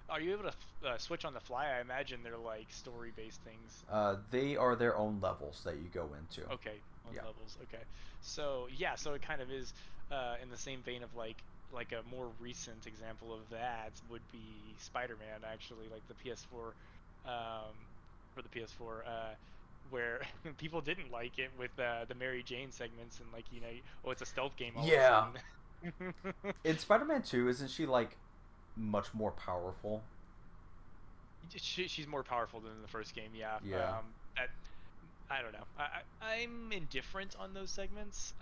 are you able to switch on the fly? I imagine they're like story-based things. They are their own levels that you go into. Okay, on Yeah. levels. Okay, so yeah, so it kind of is in the same vein of like a more recent example of that would be Spider-Man, actually, like the PS4, um, for the PS4, where people didn't like it with the Mary Jane segments, and like, oh, it's a stealth game all of a Yeah. sudden. In Spider-Man 2, isn't she like much more powerful? She's more powerful than in the first game, yeah. Yeah. That I don't know. I'm indifferent on those segments,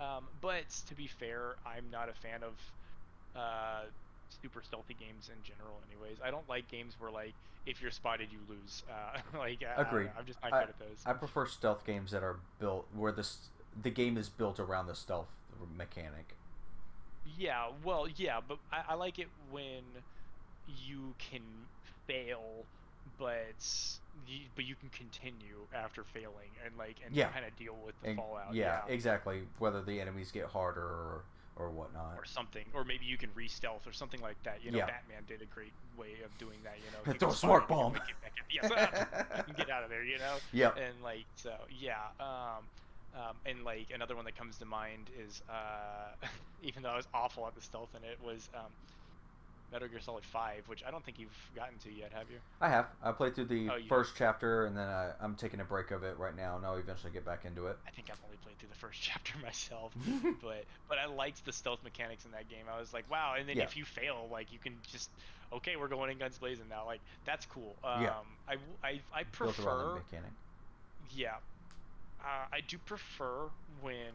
but to be fair, I'm not a fan of uh, super stealthy games in general. Anyways, I don't like games where, like, if you're spotted, you lose. Like, I don't Agreed. know. I'm just not I good at those. I prefer stealth games that are built where the game is built around the stealth mechanic. Yeah, well, yeah, but I like it when you can fail, but you can continue after failing, and like, and Yeah. kind of deal with the And fallout. yeah, Yeah. exactly. Whether the enemies get harder or whatnot. Or something, or maybe you can re-stealth or something like that. Yeah. Batman did a great way of doing that. If you Throw get a smart spotted, you can bomb. make it back in. Yes, you can get out of there. Yep. And like, so yeah. And like another one that comes to mind is, even though I was awful at the stealth in it, was Metal Gear Solid 5, which I don't think you've gotten to yet, have you? I have. I played through the Oh, you have. first chapter, and then I'm taking a break of it right now, and I'll eventually get back into it. I think I've only played through the first chapter myself, but I liked the stealth mechanics in that game. I was like, wow. And then Yeah. if you fail, like, you can just, okay, we're going in guns blazing now. Like, that's cool. Yeah. I Built around the prefer, mechanic. yeah, I do prefer when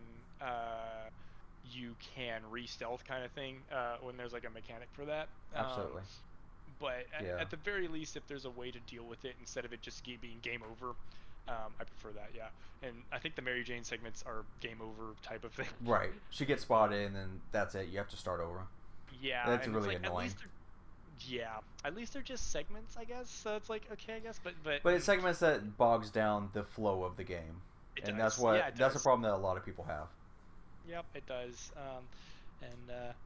you can re-stealth kind of thing, when there's like a mechanic for that. Absolutely. But Yeah. at the very least, if there's a way to deal with it instead of it just being game over, I prefer that. Yeah, and I think the Mary Jane segments are game over type of thing. Right. She gets spotted, and then that's it. You have to start over. Yeah, That's and it's really like, annoying. at least they're just segments, I guess. So it's like, okay, I guess, but But it's segments that bogs down the flow of the game, it and does. that's Yeah, it that's a does. problem that a lot of people have. Yep, it does.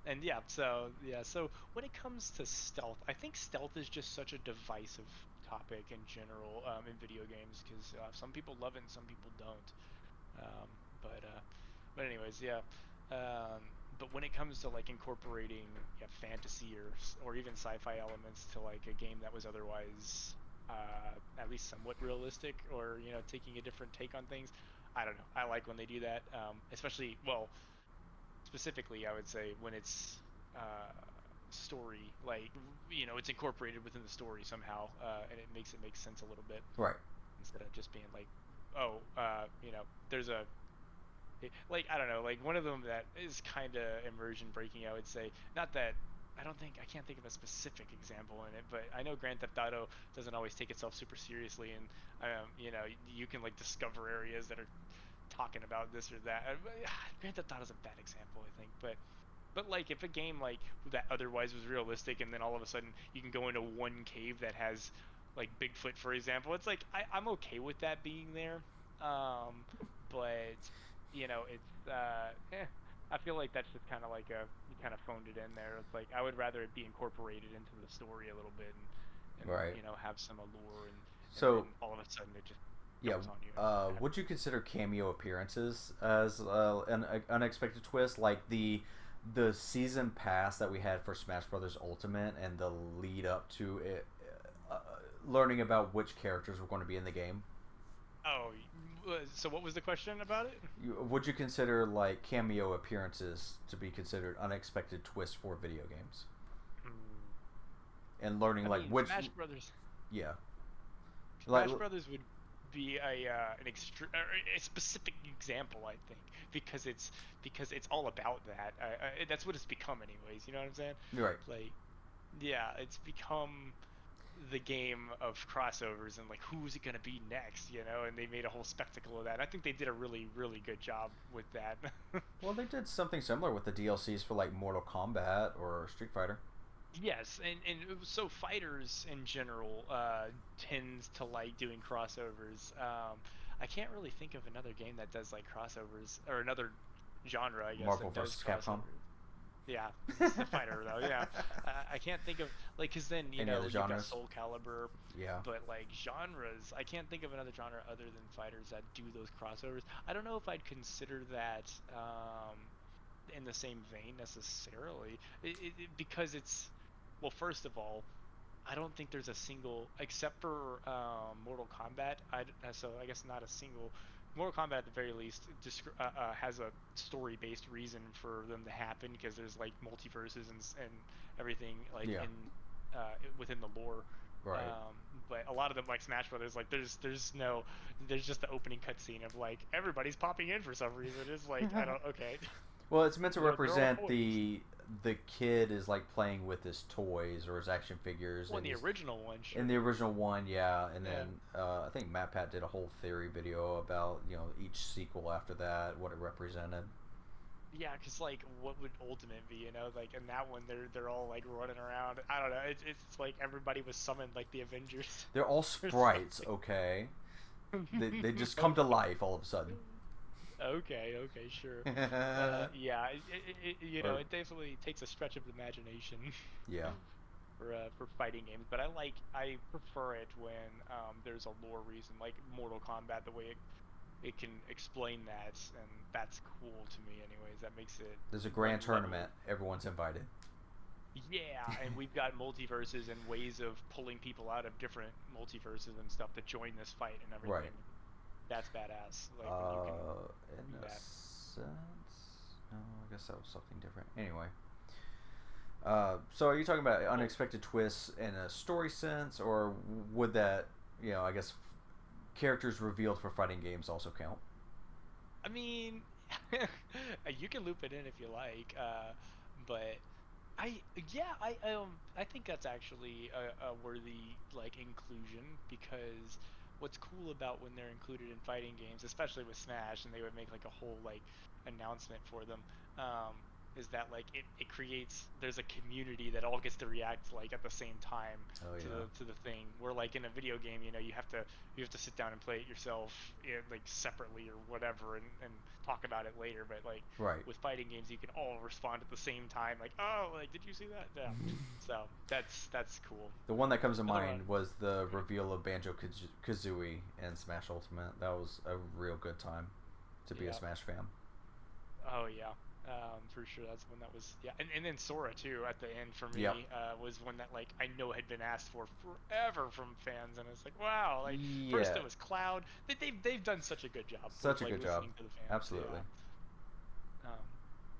And yeah, so yeah, so when it comes to stealth, I think stealth is just such a divisive topic in general, in video games, because some people love it and some people don't. Um, but anyways, yeah. Um, but when it comes to like incorporating, yeah, fantasy or even sci-fi elements to like a game that was otherwise at least somewhat realistic, or taking a different take on things, I don't know. I like when they do that, especially, well, specifically, I would say when it's story, like, it's incorporated within the story somehow, and it makes it make sense a little bit, Right. instead of just being like, oh, there's a, like, I don't know, like one of them that is kind of immersion breaking, I would say. Not that I can't think of a specific example in it, but I know Grand Theft Auto doesn't always take itself super seriously, and you can like discover areas that are talking about this or that. Grand Theft Auto is a bad example, I think, but like, if a game like that otherwise was realistic, and then all of a sudden you can go into one cave that has like Bigfoot, for example, it's like, I'm okay with that being there. But it's I feel like that's just kind of like you kind of phoned it in there. It's like, I would rather it be incorporated into the story a little bit, and Right. have some allure, and then So all of a sudden it just yeah, jumps on you. And would you consider cameo appearances as an unexpected twist, like the the season pass that we had for Smash Brothers Ultimate and the lead up to it, learning about which characters were going to be in the game. Oh, so what was the question about it? Would you consider like cameo appearances to be considered unexpected twists for video games? Hmm. And learning I like mean, which, yeah, like Smash Brothers would be a specific example, I think, because it's all about that. That's what it's become, anyways. You know what I'm saying? you're right. Like, yeah, it's become the game of crossovers and like who's it gonna be next, you know? And they made a whole spectacle of that. And I think they did a really, really good job with that. Well, they did something similar with the DLCs for like Mortal Kombat or Street Fighter. Yes, and so fighters in general tends to like doing crossovers. I can't really think of another game that does like crossovers, or another genre, I guess, Marvel that does versus Capcom. crossovers. Yeah, it's the fighter though. Yeah, I can't think of like, cause then Any other you've got genres? Soul Calibur, Yeah. but like genres, I can't think of another genre other than fighters that do those crossovers. I don't know if I'd consider that in the same vein necessarily, because it's, well, first of all, I don't think there's a single, except for Mortal Kombat. So I guess not a single. Mortal Kombat, at the very least, has a story-based reason for them to happen, because there's like multiverses and everything like Yeah. in within the lore. Right. Um, but a lot of them, like Smash Brothers, like there's just the opening cutscene of like everybody's popping in for some reason. It's like, I don't, okay. Well, it's meant to They're all represent toys. the kid is like playing with his toys or his action figures, Well, in and the he's original one, in sure. the original one, yeah. And Yeah. then I think Matt Pat did a whole theory video about each sequel after that, what it represented. Yeah, because like, what would Ultimate be? You know, like in that one, they're all like running around. I don't know. It's like everybody was summoned like the Avengers They're all or sprites, okay? They just come to Okay. life all of a sudden. Okay, sure. Yeah, Or it definitely takes a stretch of the imagination yeah, for fighting games, but I prefer it when there's a lore reason, like Mortal Kombat, the way it can explain that, and that's cool to me, anyways. That makes it there's a one grand level. tournament. Everyone's invited. Yeah, and we've got multiverses and ways of pulling people out of different multiverses and stuff to join this fight and Right. everything. That's badass. Like when you can do In a that. sense, no, I guess that was something different. Anyway, so are you talking about Well, unexpected twists in a story sense, or would that, I guess, characters revealed for fighting games also count? I mean, you can loop it in if you like, but I yeah I think that's actually a worthy like inclusion, because what's cool about when they're included in fighting games, especially with Smash, and they would make like a whole like announcement for them, um, is that like it creates, there's a community that all gets to react like at the same time Oh to yeah. the thing. Where like in a video game, you have to sit down and play it yourself, like separately or whatever, and talk about it later. But like Right. with fighting games, you can all respond at the same time, like, oh, like, did you see that? Yeah. So that's cool. The one that comes to Another one. mind was the reveal of Banjo Kazooie in Smash Ultimate. That was a real good time to be a Yeah. Smash fan. Oh yeah. For sure, that's one that was, yeah, and then Sora too at the end for Yep. me was one that like I know had been asked for forever from fans, and it's like, wow, like first Yeah. it was Cloud. They've done such a good job with Such a like good job. listening to the fans. Absolutely. Yeah.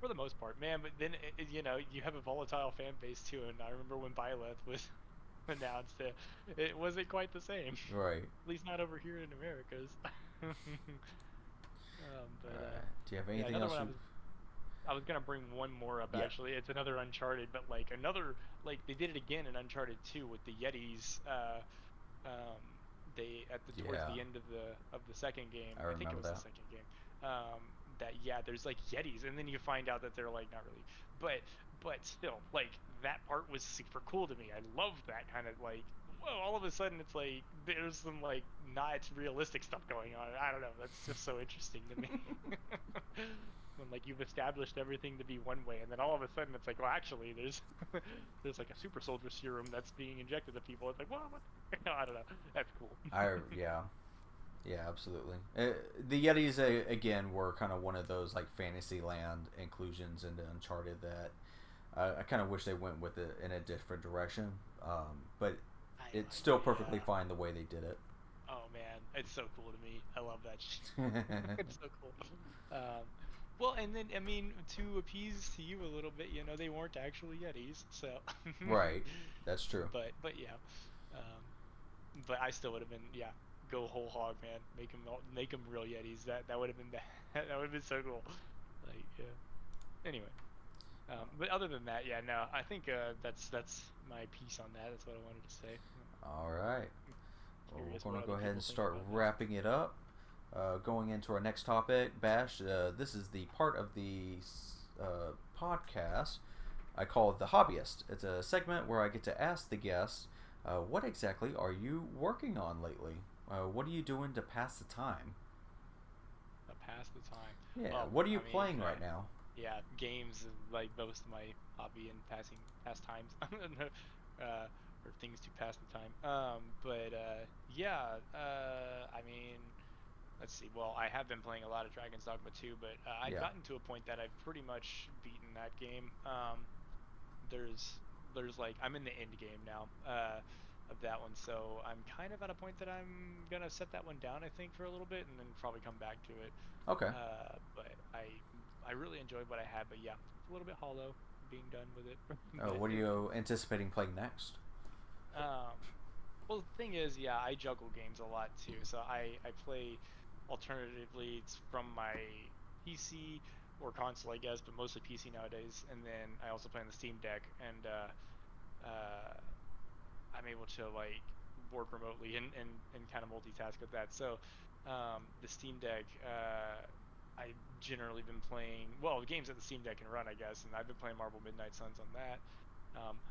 For the most part, man. But then you have a volatile fan base too, and I remember when Byleth was announced, it wasn't quite the same. Right. At least not over here in Americas. All But right. Do you have yeah, anything another else one you? I was gonna bring one more up Yeah. actually. It's another Uncharted, but like another, like they did it again in Uncharted 2 with the Yetis. Um, they at the towards Yeah. the end of the second game, I I think it remember was the that. second game. That, yeah, there's like Yetis, and then you find out that they're like not really, but still, like that part was super cool to me. I loved that kind of like, whoa, all of a sudden it's like there's some like not realistic stuff going on. I don't know. That's just so interesting to me. When like you've established everything to be one way, and then all of a sudden it's like, well, actually, there's like a super soldier serum that's being injected to people. It's like, well, what? I don't know. That's cool. Yeah. Yeah, absolutely. The Yetis again were kind of one of those like Fantasyland inclusions into Uncharted that I kind of wish they went with it in a different direction. But I it's like still it. perfectly Yeah. fine the way they did it. Oh man, it's so cool to me. I love that shit. It's so cool. Um, well, and then I mean, to appease to you a little bit, they weren't actually Yetis, so. Right, that's true. But yeah, um, but I still would have been, yeah, go whole hog, man. Make them real Yetis. That would have been that would have been so cool. Like, yeah. Anyway, but other than that, yeah, no, I think that's my piece on that. That's what I wanted to say. All right. I'm Well, curious we're what going to go other ahead people and think start about that. wrapping it up. Going into our next topic, Bash, this is the part of the podcast I call it the Hobbyist. It's a segment where I get to ask the guests, what exactly are you working on lately? What are you doing to pass the time? Pass the time. Yeah, Well, what are you I mean, playing right now? yeah, games is like most of my hobby and passing pastimes, or things to pass the time. But yeah, I mean, let's see. Well, I have been playing a lot of Dragon's Dogma 2, but I've Yeah. gotten to a point that I've pretty much beaten that game. There's there's like I'm in the end game now of that one, so I'm kind of at a point that I'm gonna set that one down, I think, for a little bit, and then probably come back to it. Okay. But I really enjoyed what I had, but yeah, it's a little bit hollow being done with it. But What are you anticipating playing next? um, well, the thing is, yeah, I juggle games a lot too. So I play alternatively it's from my PC or console, I guess, but mostly PC nowadays. And then I also play on the Steam Deck, and I'm able to like work remotely and kind of multitask with that. So the Steam Deck, I've generally been playing games that the Steam Deck can run, I guess, and I've been playing Marvel Midnight Suns on that.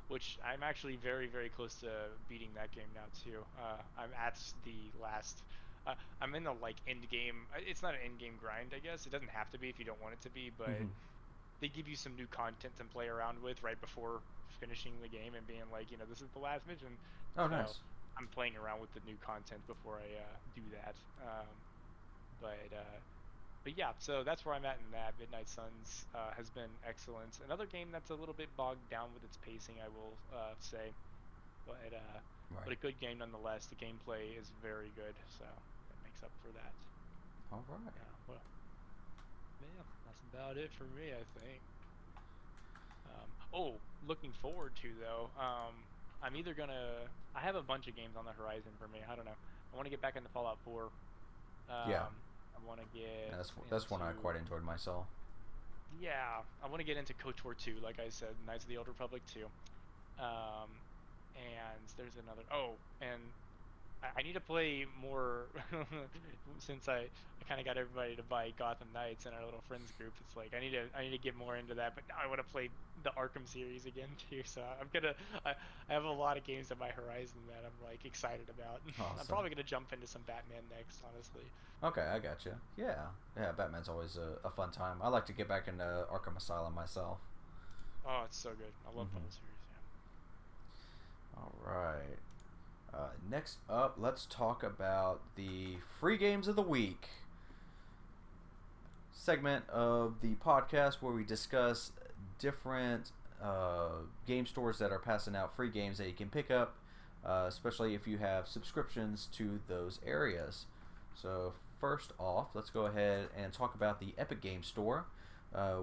Which I'm actually very, very close to beating that game now too. I'm at the last. I'm in the like end game. It's not an end game grind, I guess. It doesn't have to be if you don't want it to be, but Hmm. they give you some new content to play around with right before finishing the game and being like, this is the last mission. Oh, So nice. I'm playing around with the new content before I do that. But yeah, so that's where I'm at in that. Midnight Suns has been excellent. Another game that's a little bit bogged down with its pacing, I will say, but Right. but a good game nonetheless. The gameplay is very good, so that makes up for that. All right. Well, yeah, that's about it for me, I think. Looking forward to though. I'm either gonna. I have a bunch of games on the horizon for me. I don't know. I want to get back into Fallout 4. Yeah. I want to get That's one I into. quite enjoyed myself. Yeah, I want to get into KOTOR 2, like I said, Knights of the Old Republic 2. Um, and there's another. Oh, and I need to play more since I kind of got everybody to buy Gotham Knights in our little friends group. It's like I need to get more into that, but now I want to play the Arkham series again too. So I have a lot of games on my horizon that I'm like excited about. I'm Awesome. probably gonna jump into some Batman next, honestly. Okay, I got you. Yeah, yeah. Batman's always a fun time. I like to get back into Arkham Asylum myself. Oh, it's so good. I love the Hmm. whole series. All right. Next up, let's talk about the free games of the week segment of the podcast where we discuss different game stores that are passing out free games that you can pick up, especially if you have subscriptions to those areas. So, first off, let's go ahead and talk about the Epic Game Store,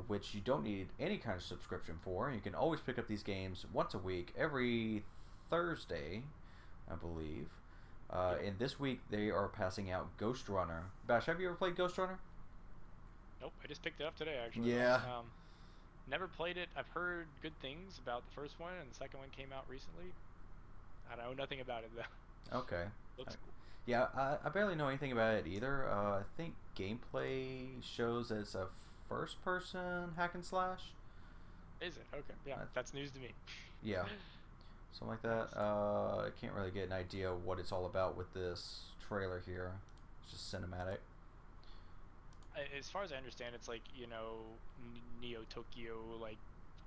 which you don't need any kind of subscription for. You can always pick up these games once a week, every Thursday, I believe. Yep. And this week they are passing out Ghost Runner. Bash, have you ever played Ghost Runner? Nope. I just picked it up today, actually. Yeah. Never played it. I've heard good things about the first one, and the second one came out recently. I know nothing about it though. Okay. Uh, Looks cool. Yeah, I barely know anything about it either. I think gameplay shows that it's a first person hack and slash. Is it? Okay. Yeah, Uh, that's news to me. yeah, something like that. Nice. I can't really get an idea of what it's all about with this trailer here. It's just cinematic. As far as I understand, it's like Neo Tokyo, like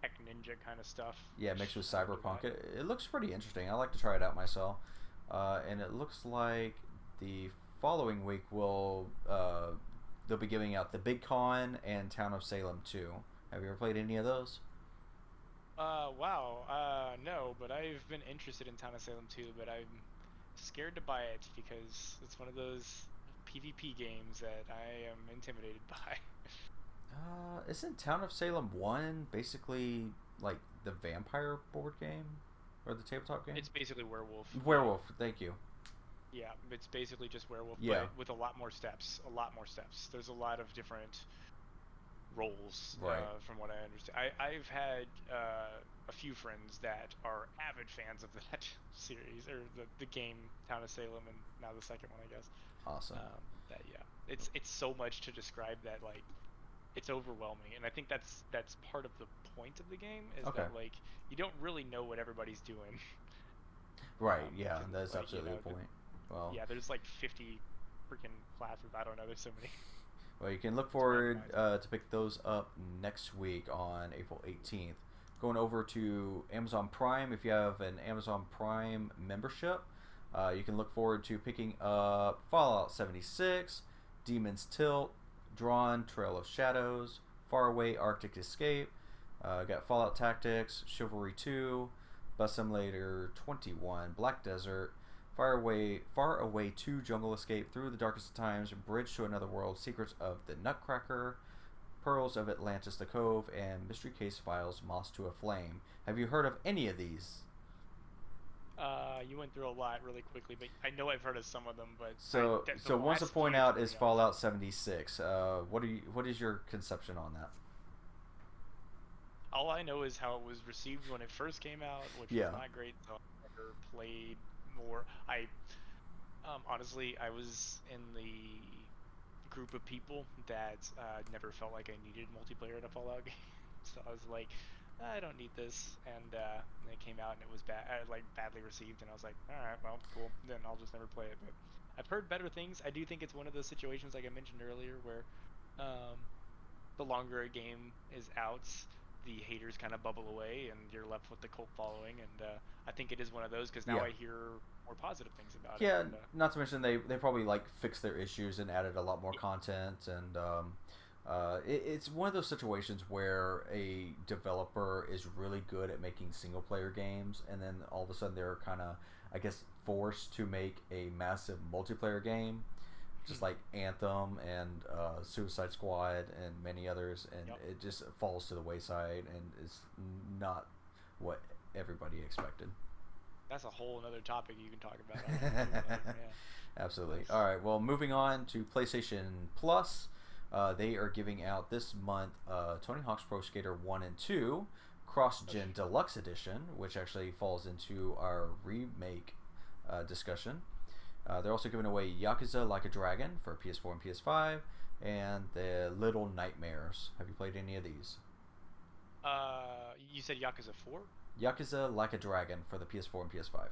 Tech Ninja kind of stuff. Yeah, mixed with I remember cyberpunk. that. It looks pretty interesting. I like to try it out myself. And it looks like the following week they'll be giving out the Big Con and Town of Salem 2. Have you ever played any of those? Wow. No, but I've been interested in Town of Salem too, but I'm scared to buy it because it's one of those PvP games that I am intimidated by. Isn't Town of Salem 1 basically like the vampire board game or the tabletop game? It's basically werewolf. Werewolf, thank you. Yeah, it's basically just werewolf, Yeah. but with a lot more steps. A lot more steps. There's a lot of different roles, Right. from what I understand. I've had a few friends that are avid fans of that series, or the game Town of Salem, and now the second one, I guess. Awesome. That yeah, it's so much to describe that like it's overwhelming, and I think that's part of the point of the game is Okay. that like you don't really know what everybody's doing. Right, yeah, 'Cause, that's like, absolutely the point. Well, yeah, there's like 50 freaking classes. I don't know. There's so many. well, you can look forward to pick those up next week on April 18th. Going over to Amazon Prime, if you have an Amazon Prime membership, you can look forward to picking up Fallout 76, Demon's Tilt, Drawn, Trail of Shadows, Faraway Arctic Escape, got Fallout Tactics, Chivalry 2, Bus Simulator 21, Black Desert, Far Away 2, Jungle Escape, Through the Darkest of Times, Bridge to Another World, Secrets of the Nutcracker, Pearls of Atlantis the Cove, and Mystery Case Files, Moss to a Flame. Have you heard of any of these? You went through a lot really quickly, but I know I've heard of some of them. But So the ones to last point few, out to is be honest. Fallout 76. What is your conception on that? All I know is how it was received when it first came out, which Yeah. was not great. So I never played more. Honestly, I was in the group of people that never felt like I needed multiplayer in a Fallout game. So I was like, I don't need this, and it came out and it was badly received, and I was like, all right, well, cool. Then I'll just never play it. But I've heard better things. I do think it's one of those situations, like I mentioned earlier, where um, the longer a game is out, the haters kind of bubble away, and you're left with the cult following. And I think it is one of those because now Yeah. I hear more positive things about Yeah, it. And, not to mention they probably like fixed their issues and added a lot more content, and it's one of those situations where a developer is really good at making single player games, and then all of a sudden they're kind of, I guess, forced to make a massive multiplayer game, just like Anthem and Suicide Squad and many others, and Yep. it just falls to the wayside and is not what everybody expected. that's a whole another topic you can talk about. Yeah. Absolutely. All right. Well, moving on to PlayStation Plus, they are giving out this month Tony Hawk's Pro Skater 1 and 2 Cross Gen Deluxe Edition, which actually falls into our remake discussion. They're also giving away Yakuza Like a Dragon for PS4 and PS5, and the Little Nightmares. Have you played any of these? You said Yakuza 4? Yakuza Like a Dragon for the PS4 and PS5.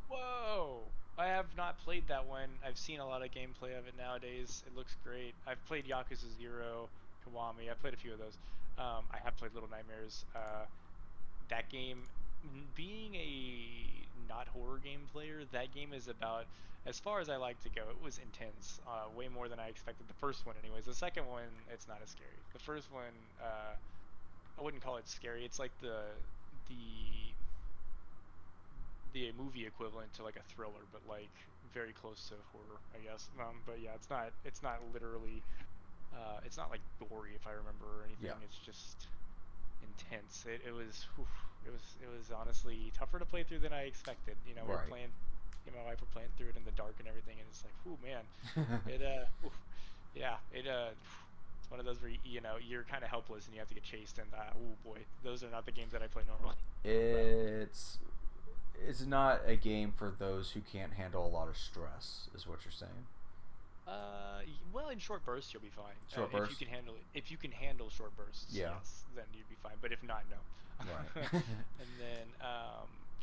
Whoa! I have not played that one. I've seen a lot of gameplay of it nowadays. It looks great. I've played Yakuza 0, Kiwami. I've played a few of those. I have played Little Nightmares. That game, being a not horror game player, that game is about, as far as I like to go, it was intense. Way more than I expected. The first one, anyways. The second one, it's not as scary. The first one, I wouldn't call it scary. It's like the movie equivalent to like a thriller, but like very close to horror, I guess. But yeah, it's not literally it's not like gory if I remember or anything. Yeah. It's just intense. It was it was honestly tougher to play through than I expected. You know, we're Right. playing. Me and my wife were playing through it in the dark and everything, and it's like, ooh man, it yeah, it's one of those where you know you're kind of helpless and you have to get chased, and oh boy, those are not the games that I play normally. It's not a game for those who can't handle a lot of stress, is what you're saying. Well, in short bursts you'll be fine. Short bursts? If you can handle it. If you can handle short bursts, Yeah. yes, then you'd be fine. But if not, no. Right. And then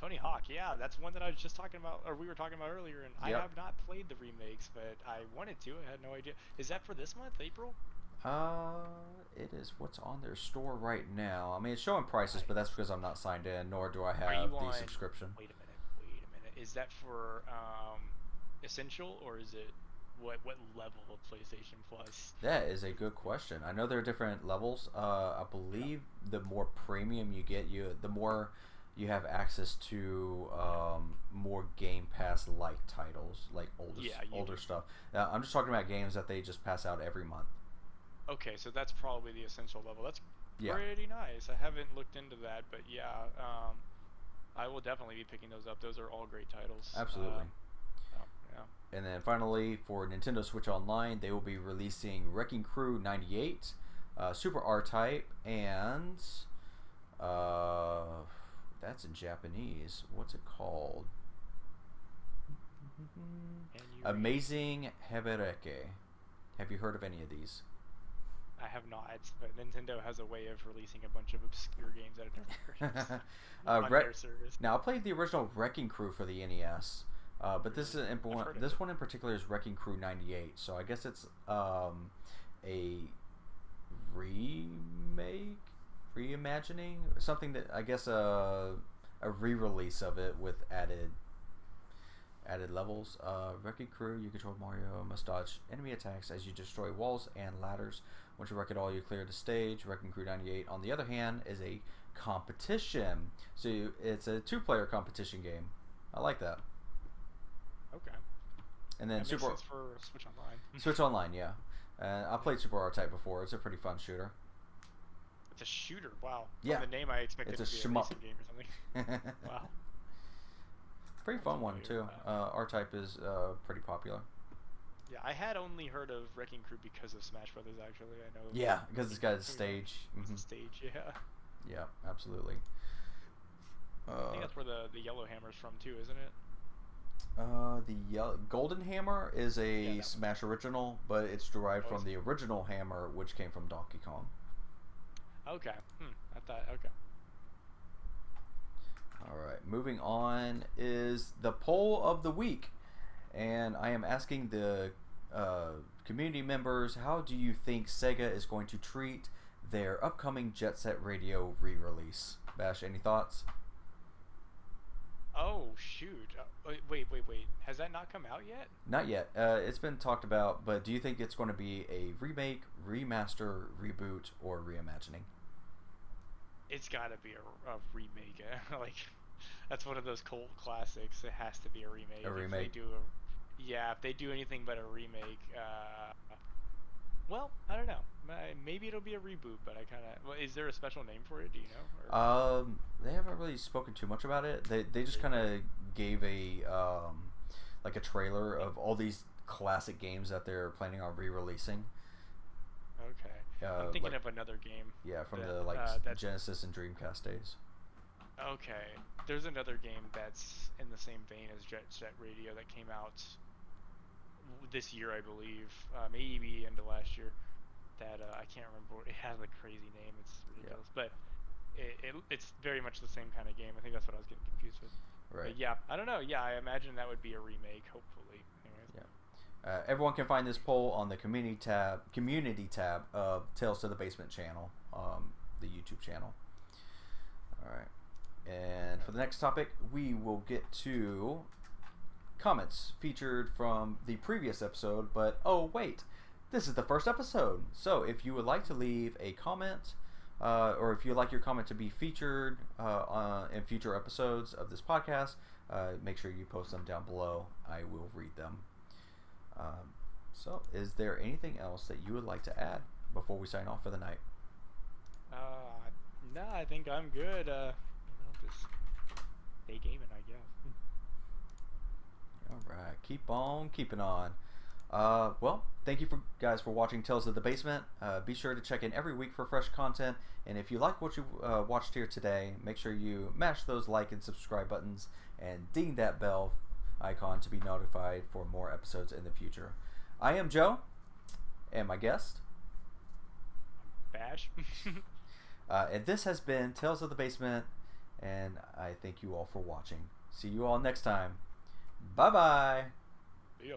Tony Hawk, yeah, that's one that I was just talking about, or we were talking about earlier, and I Yep. have not played the remakes, but I wanted to. I had no idea. Is that for this month, April? It is what's on their store right now. I mean, it's showing prices, but that's because I'm not signed in, nor do I Are have you the on? subscription. Wait a minute. Is that for essential or is it what level of PlayStation Plus? That is a good question. I know there are different levels. I believe the more premium you get, the more you have access to more Game Pass like titles, like older stuff. I'm just talking about games that they just pass out every month. Okay, so that's probably the essential level. That's Yeah, pretty nice. I haven't looked into that, but yeah, I will definitely be picking those up. Those are all great titles. absolutely. Oh, yeah. And then finally, for Nintendo Switch Online, they will be releasing Wrecking Crew 98, Super R-Type, and that's in Japanese. What's it called? Amazing Hebereke. Have you heard of any of these? I have not, but Nintendo has a way of releasing a bunch of obscure games that I've never heard of on their service. Now, I played the original Wrecking Crew for the NES, but this one in particular is Wrecking Crew 98. So I guess it's a remake, reimagining, something that I guess a re-release of it with added levels. Wrecking Crew, you control Mario, must dodge enemy attacks as you destroy walls and ladders. Once you wreck it all, you clear the stage. Wrecking Crew 98, on the other hand, is a competition. So it's a 2-player competition game. I like that. Okay. And then that makes sense for Switch Online. Switch Online, yeah. I played Super R-Type before. It's a pretty fun shooter. It's a shooter. Wow. Yeah. From the name, I expected it to be a racing game or something. Wow. Pretty fun one too. R-Type is pretty popular. Yeah, I had only heard of Wrecking Crew because of Smash Brothers. Actually, I know. Yeah, because it's got a stage. It's a stage, yeah. Yeah, absolutely. I think that's where the Yellow Hammer's from too, isn't it? The Golden Hammer is a Smash original, but it's derived from the original Hammer, which came from Donkey Kong. Okay. I thought. Okay. All right. Moving on is the poll of the week, and I am asking the community members, how do you think Sega is going to treat their upcoming Jet Set Radio re-release? Bash, any thoughts? Oh shoot! Wait. Has that not come out yet? Not yet. It's been talked about, but do you think it's going to be a remake, remaster, reboot, or reimagining? It's got to be a remake. Like, that's one of those cult classics. It has to be a remake. A remake. If they do if they do anything but a remake, well, I don't know. Maybe it'll be a reboot, but I kind of. Well, is there a special name for it? Do you know? Or? They haven't really spoken too much about it. They just kind of gave a like a trailer of all these classic games that they're planning on re-releasing. Okay. I'm thinking of another game. Yeah, from the Genesis and Dreamcast days. Okay. There's another game that's in the same vein as Jet Set Radio that came out this year, I believe, maybe into last year. That I can't remember. It has a crazy name. It's ridiculous, but it's very much the same kind of game. I think that's what I was getting confused with. Right. But yeah, I don't know. Yeah, I imagine that would be a remake, hopefully. Anyways. Yeah. Everyone can find this poll on the community tab of Tales to the Basement channel, the YouTube channel. All right. And for the next topic, we will get to comments featured from the previous episode, but oh wait, this is the first episode. So if you would like to leave a comment, or if you'd like your comment to be featured in future episodes of this podcast, make sure you post them down below. I will read them. So is there anything else that you would like to add before we sign off for the night? No, I think I'm good. Just stay gaming, I guess. All right, keep on keeping on. Well, thank you guys for watching Tales of the Basement. Be sure to check in every week for fresh content. And if you like what you watched here today, make sure you mash those like and subscribe buttons and ding that bell icon to be notified for more episodes in the future. I am Joe, and my guest, Bash. and this has been Tales of the Basement, and I thank you all for watching. See you all next time. Bye-bye. See ya.